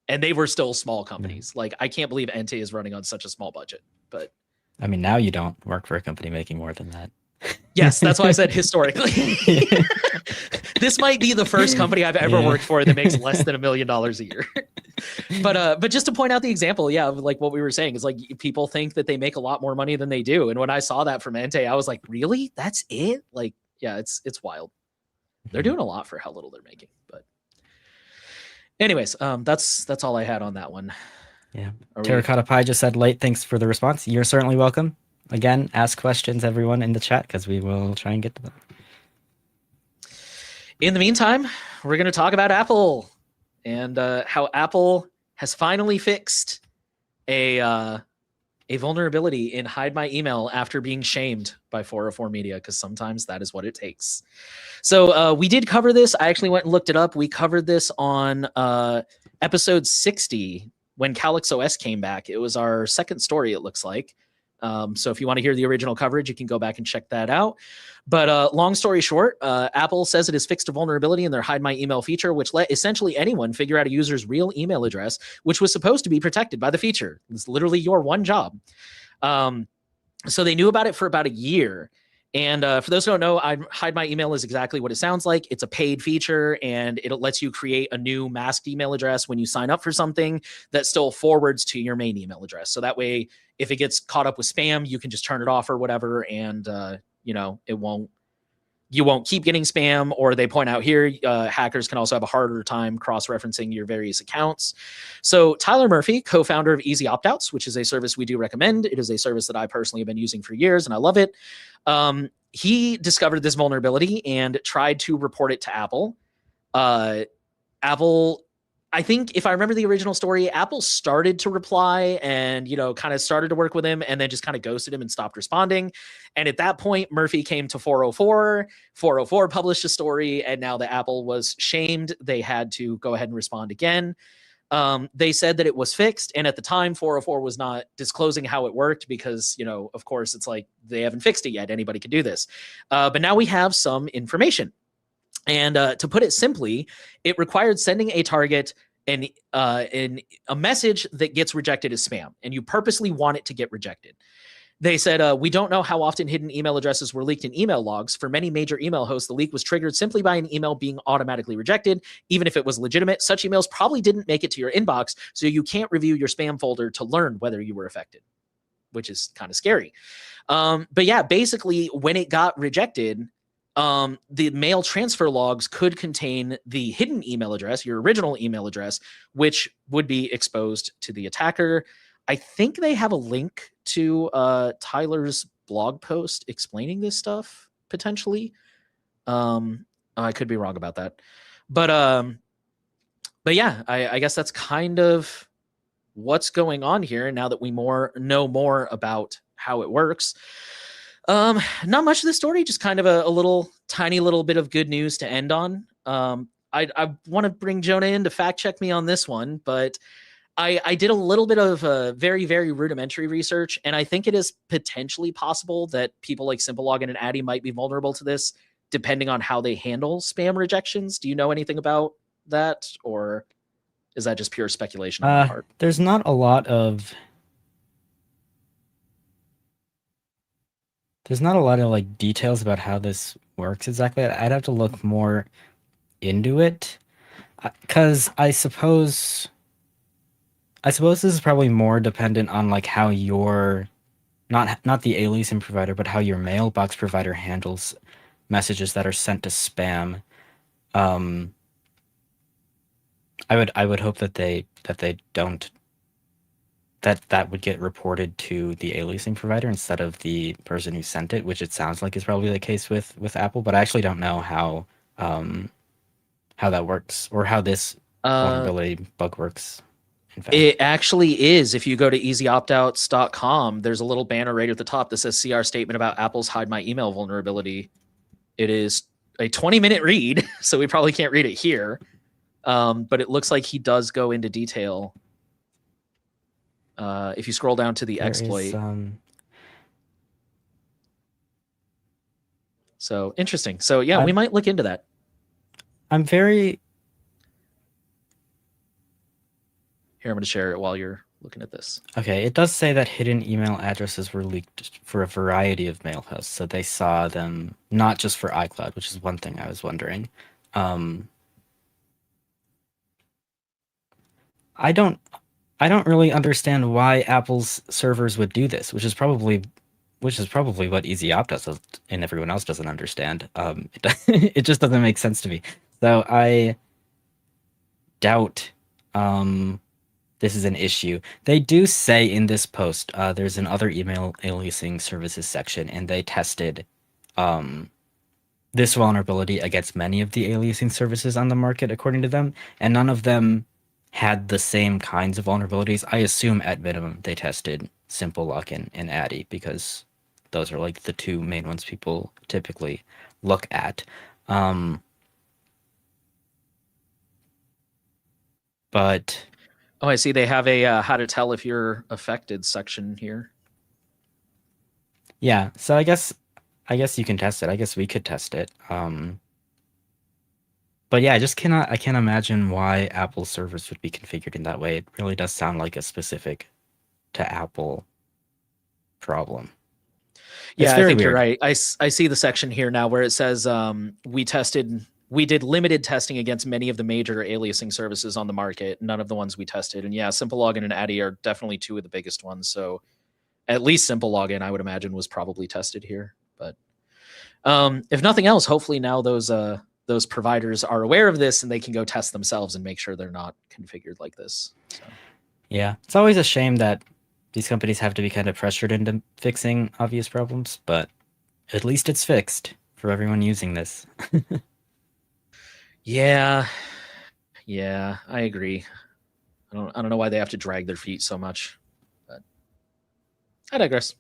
And they were still small companies. Like I can't believe NT is running on such a small budget. But I mean, now you don't work for a company making more than that. Yes, that's why I said historically. This might be the first company I've ever worked for that makes less than $1 million a year. But just to point out the example, like what we were saying is like people think that they make a lot more money than they do. And when I saw that from Ente, I was like, really? That's it? Like, yeah, it's wild. They're doing a lot for how little they're making. But anyways, that's all I had on that one. Yeah. Terracotta Pie just said, late, thanks for the response. You're certainly welcome. Again, ask questions, everyone, in the chat, because we will try and get to them. In the meantime, we're going to talk about Apple and how Apple has finally fixed a vulnerability in Hide My Email after being shamed by 404 Media, because sometimes that is what it takes. So we did cover this. I actually went and looked it up. We covered this on episode 60 when Calyx OS came back. It was our second story, it looks like. So if you want to hear the original coverage, you can go back and check that out. But long story short, Apple says it has fixed a vulnerability in their Hide My Email feature, which let essentially anyone figure out a user's real email address, which was supposed to be protected by the feature. It's literally your one job. So they knew about it for about a year. And for those who don't know, Hide My Email is exactly what it sounds like. It's a paid feature, and it lets you create a new masked email address when you sign up for something that still forwards to your main email address. So that way, if it gets caught up with spam, you can just turn it off or whatever, and you won't keep getting spam. Or they point out here, hackers can also have a harder time cross-referencing your various accounts. So Tyler Murphy, co-founder of Easy Opt-outs, which is a service we do recommend. It is a service that I personally have been using for years, and I love it. He discovered this vulnerability and tried to report it to Apple. Apple, I think if I remember the original story, Apple started to reply and, kind of started to work with him, and then just kind of ghosted him and stopped responding. And at that point, Murphy came to 404. 404 published a story, and now that Apple was shamed, they had to go ahead and respond again. They said that it was fixed. And at the time, 404 was not disclosing how it worked because, of course, it's like they haven't fixed it yet. Anybody can do this. But now we have some information. And to put it simply, it required sending a target in a message that gets rejected as spam, and you purposely want it to get rejected. They said, we don't know how often hidden email addresses were leaked in email logs. For many major email hosts, the leak was triggered simply by an email being automatically rejected. Even if it was legitimate, such emails probably didn't make it to your inbox, so you can't review your spam folder to learn whether you were affected, which is kind of scary. But yeah, basically, when it got rejected, the mail transfer logs could contain the hidden email address, your original email address, which would be exposed to the attacker. I think they have a link to Tyler's blog post explaining this stuff potentially. I could be wrong about that, but yeah, I guess that's kind of what's going on here. And now that we know more about how it works, not much of the story, just kind of a little tiny little bit of good news to end on. I want to bring Jonah in to fact check me on this one, but I did a little bit of very, very rudimentary research, and I think it is potentially possible that people like Simple Login and Addy might be vulnerable to this, depending on how they handle spam rejections. Do you know anything about that, or is that just pure speculation on my part? There's not a lot of like details about how this works exactly. I'd have to look more into it, because I suppose this is probably more dependent on like how your not the aliasing provider, but how your mailbox provider handles messages that are sent to spam. I would hope that they don't, that would get reported to the aliasing provider instead of the person who sent it, which it sounds like is probably the case with Apple. But I actually don't know how that works, or how this vulnerability bug works. In fact, it actually is. If you go to easyoptouts.com, there's a little banner right at the top that says "See our statement about Apple's Hide My Email vulnerability." It is a 20-minute read, so we probably can't read it here. But it looks like he does go into detail. If you scroll down to the exploit. So interesting. So yeah, we might look into that. Here, I'm going to share it while you're looking at this. Okay, it does say that hidden email addresses were leaked for a variety of mail hosts, so they saw them not just for iCloud, which is one thing I was wondering. I don't really understand why Apple's servers would do this, which is probably what Easy Opt does and everyone else doesn't understand. It just doesn't make sense to me. So I doubt this is an issue. They do say in this post, there's an other email aliasing services section, and they tested this vulnerability against many of the aliasing services on the market, according to them, and none of them had the same kinds of vulnerabilities. I assume at minimum they tested Simple Login and Addy, because those are like the two main ones people typically look at. But oh, I see they have a how to tell if you're affected section here. Yeah, so I guess you can test it. I guess we could test it. But yeah, I can't imagine why Apple servers would be configured in that way. It really does sound like a specific to Apple problem. Yeah, I think weird. You're right. I see the section here now where it says we did limited testing against many of the major aliasing services on the market, none of the ones we tested. And yeah, Simple Login and Addy are definitely two of the biggest ones. So at least Simple Login, I would imagine, was probably tested here. But if nothing else, hopefully now those providers are aware of this and they can go test themselves and make sure they're not configured like this. So. Yeah, it's always a shame that these companies have to be kind of pressured into fixing obvious problems, but at least it's fixed for everyone using this. Yeah, I agree. I don't know why they have to drag their feet so much, but I digress.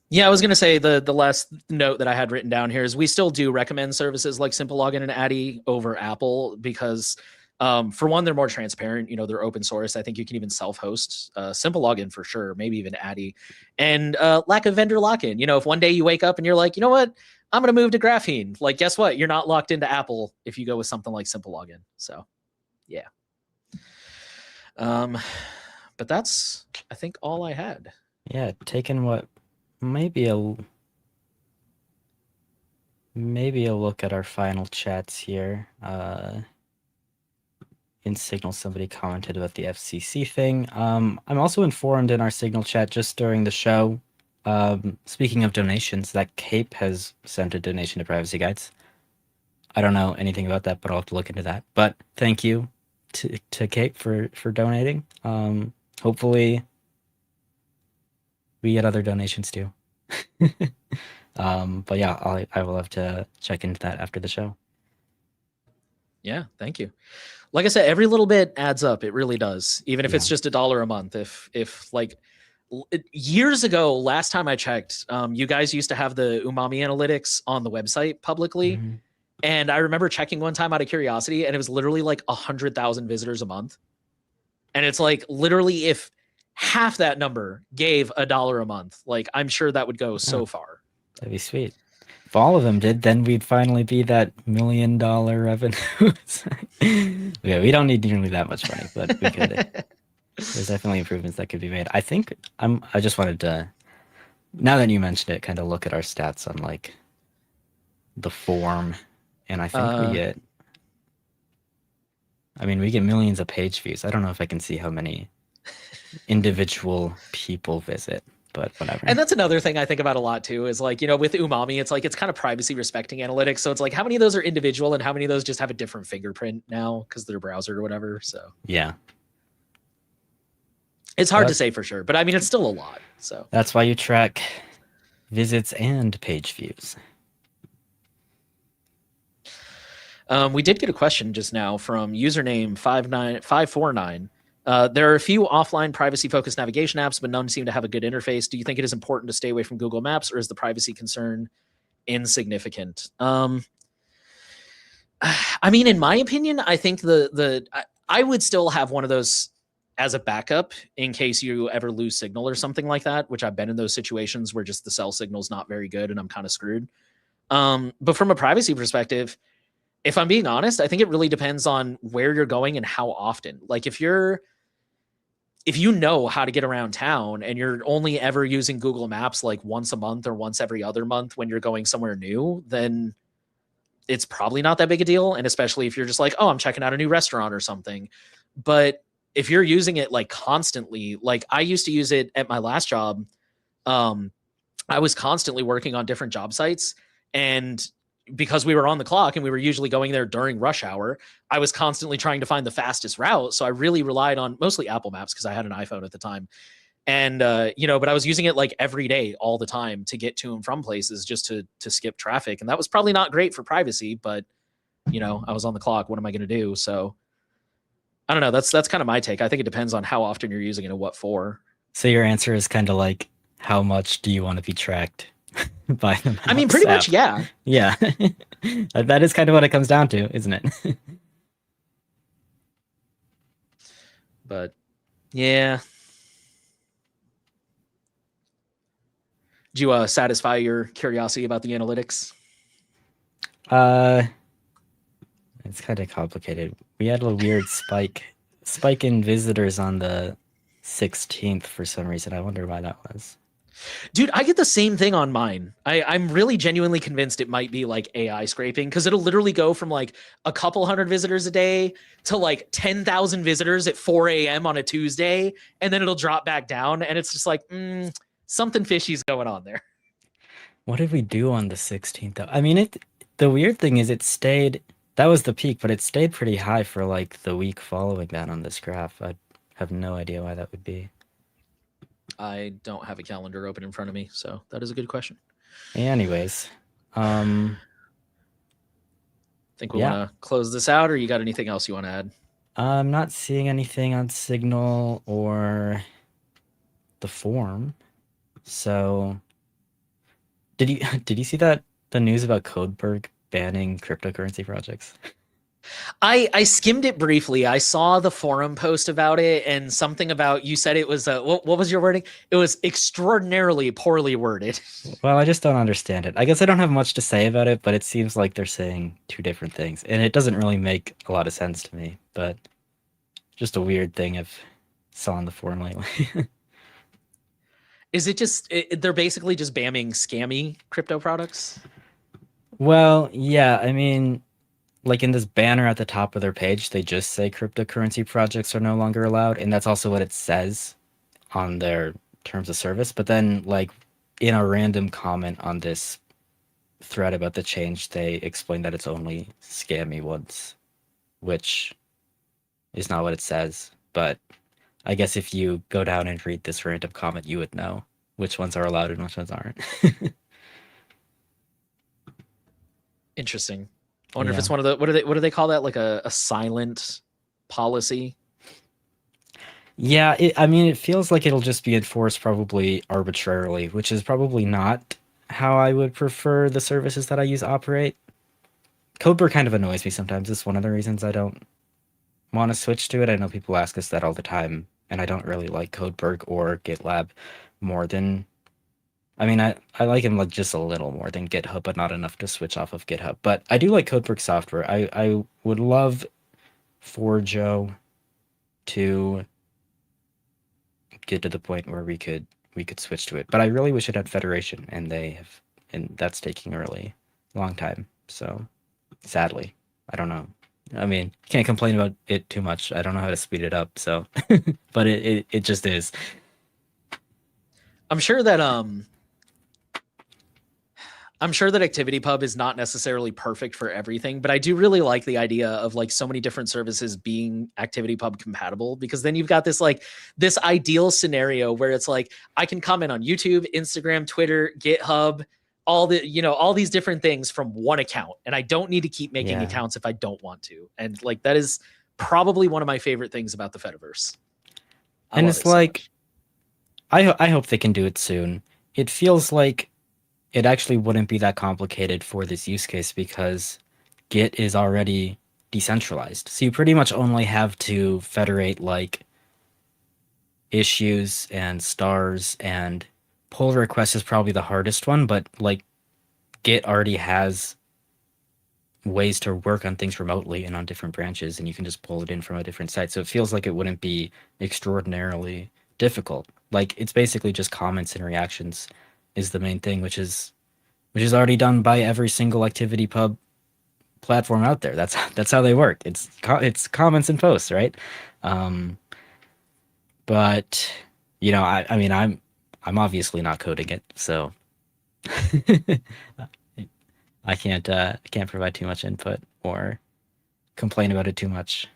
Yeah, I was going to say the last note that I had written down here is we still do recommend services like Simple Login and Addy over Apple because, for one, they're more transparent. You know, they're open source. I think you can even self-host Simple Login for sure, maybe even Addy. And lack of vendor lock-in. You know, if one day you wake up and you're like, you know what, I'm going to move to Graphene. Like, guess what? You're not locked into Apple if you go with something like Simple Login. So, Yeah. Um, but that's, I think, all I had. Yeah, taking what maybe a look at our final chats here. In Signal, somebody commented about the FCC thing. I'm also informed in our Signal chat just during the show. Speaking of donations, that Cape has sent a donation to Privacy Guides. I don't know anything about that, but I'll have to look into that. But thank you to Cape for donating. Hopefully we get other donations too. But yeah, I will have to check into that after the show. Yeah, thank you. Like I said, every little bit adds up. It really does. Even if it's just $1 a month. If like years ago, last time I checked, you guys used to have the umami analytics on the website publicly. Mm-hmm. And I remember checking one time out of curiosity, and it was literally like 100,000 visitors a month. And it's like literally if half that number gave $1 a month, like I'm sure that would go so far. That'd be sweet. If all of them did, then we'd finally be that $1 million revenue. Yeah, we don't need nearly that much money, but we could. There's definitely improvements that could be made. I think I just wanted to, now that you mentioned it, kind of look at our stats on like the form, and I think we get. I mean, we get millions of page views. I don't know if I can see how many individual people visit, but whatever. And that's another thing I think about a lot too, is like, you know, with umami, it's like, it's kind of privacy respecting analytics. So it's like, how many of those are individual and how many of those just have a different fingerprint now because they're browser or whatever. So yeah, it's hard to say for sure, but I mean, it's still a lot. So that's why you track visits and page views. We did get a question just now from username 59549. There are a few offline privacy-focused navigation apps, but none seem to have a good interface. Do you think it is important to stay away from Google Maps, or is the privacy concern insignificant? I mean, in my opinion, I think I would still have one of those as a backup in case you ever lose signal or something like that, which I've been in those situations where just the cell signal is not very good and I'm kind of screwed. But from a privacy perspective, if I'm being honest, I think it really depends on where you're going and how often. Like if you know how to get around town and you're only ever using Google Maps like once a month or once every other month when you're going somewhere new, then it's probably not that big a deal. And especially if you're just like, oh, I'm checking out a new restaurant or something. But if you're using it like constantly, like I used to use it at my last job, I was constantly working on different job sites, and because we were on the clock and we were usually going there during rush hour, I was constantly trying to find the fastest route. So I really relied on mostly Apple Maps because I had an iPhone at the time. And, but I was using it like every day, all the time to get to and from places just to skip traffic. And that was probably not great for privacy, but I was on the clock. What am I going to do? So I don't know. That's kind of my take. I think it depends on how often you're using it and what for. So your answer is kind of like, how much do you want to be tracked? By the I mean, pretty much, yeah. Yeah. That is kind of what it comes down to, isn't it? But yeah. Did you satisfy your curiosity about the analytics? It's kind of complicated. We had a weird spike in visitors on the 16th for some reason. I wonder why that was. Dude, I get the same thing on mine. I'm really genuinely convinced it might be like AI scraping, because it'll literally go from like a couple hundred visitors a day to like 10,000 visitors at 4 a.m. on a Tuesday, and then it'll drop back down, and it's just like, something fishy's going on there. What did we do on the 16th though? I mean, the weird thing is it stayed, that was the peak, but it stayed pretty high for like the week following that on this graph. I have no idea why that would be. I don't have a calendar open in front of me, so that is a good question. Anyways, think we want to close this out, or you got anything else you want to add? I'm not seeing anything on Signal or the forum. So, did you see that the news about Codeberg banning cryptocurrency projects? I skimmed it briefly. I saw the forum post about it, and something about, you said it was what was your wording? It was extraordinarily poorly worded. Well, I just don't understand it. I guess I don't have much to say about it, but it seems like they're saying two different things, and it doesn't really make a lot of sense to me. But just a weird thing of saw in the forum lately. Is it just they're basically just bamming scammy crypto products? Well, yeah, I mean, like in this banner at the top of their page, they just say cryptocurrency projects are no longer allowed, and that's also what it says on their terms of service. But then, like, in a random comment on this thread about the change, they explain that it's only scammy ones, which is not what it says. But I guess if you go down and read this random comment, you would know which ones are allowed and which ones aren't. Interesting. I wonder if Yeah. it's one of the what do they call that? Like a silent policy? Yeah, I mean, it feels like it'll just be enforced probably arbitrarily, which is probably not how I would prefer the services that I use operate. Codeberg kind of annoys me sometimes. It's one of the reasons I don't want to switch to it. I know people ask us that all the time, and I don't really like Codeberg or GitLab more than. I mean, I like him like just a little more than GitHub, but not enough to switch off of GitHub. But I do like Codeberg software. I would love for Joe to get to the point where we could switch to it. But I really wish it had Federation, and that's taking a really long time. So sadly, I don't know. I mean, can't complain about it too much. I don't know how to speed it up, so but it just is. I'm sure that ActivityPub is not necessarily perfect for everything, but I do really like the idea of like so many different services being ActivityPub compatible, because then you've got this like this ideal scenario where it's like I can comment on YouTube, Instagram, Twitter, GitHub, all these different things from one account, and I don't need to keep making accounts if I don't want to. And like that is probably one of my favorite things about the Fediverse. And it's like I hope they can do it soon. It feels like it actually wouldn't be that complicated for this use case because Git is already decentralized. So you pretty much only have to federate like issues and stars, and pull request is probably the hardest one, but like Git already has ways to work on things remotely and on different branches, and you can just pull it in from a different site. So it feels like it wouldn't be extraordinarily difficult. Like it's basically just comments and reactions is the main thing, which is already done by every single ActivityPub platform out there. That's how they work. It's comments and posts, right? But you know, I mean, I'm obviously not coding it, so I can't provide too much input or complain about it too much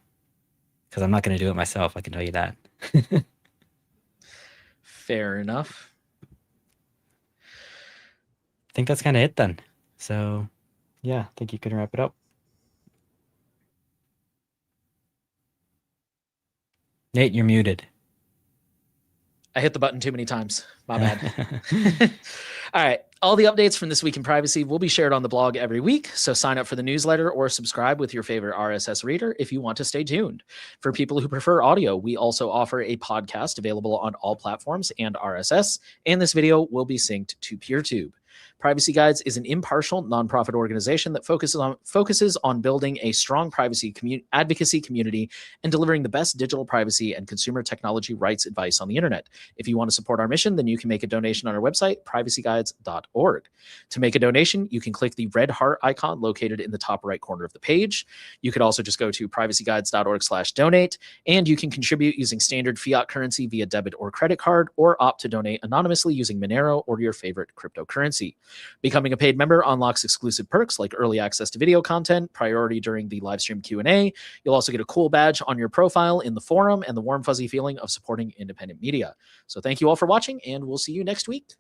because I'm not going to do it myself. I can tell you that. Fair enough. I think that's kind of it then. So, yeah, I think you can wrap it up. Nate, you're muted. I hit the button too many times. My bad. All right. All the updates from This Week in Privacy will be shared on the blog every week, so sign up for the newsletter or subscribe with your favorite RSS reader if you want to stay tuned. For people who prefer audio, we also offer a podcast available on all platforms and RSS, and this video will be synced to PeerTube. Privacy Guides is an impartial nonprofit organization that focuses on building a strong privacy advocacy community and delivering the best digital privacy and consumer technology rights advice on the internet. If you want to support our mission, then you can make a donation on our website, privacyguides.org. To make a donation, you can click the red heart icon located in the top right corner of the page. You could also just go to privacyguides.org/donate, and you can contribute using standard fiat currency via debit or credit card, or opt to donate anonymously using Monero or your favorite cryptocurrency. Becoming a paid member unlocks exclusive perks like early access to video content, priority during the live stream Q&A. You'll also get a cool badge on your profile in the forum and the warm, fuzzy feeling of supporting independent media. So thank you all for watching, and we'll see you next week.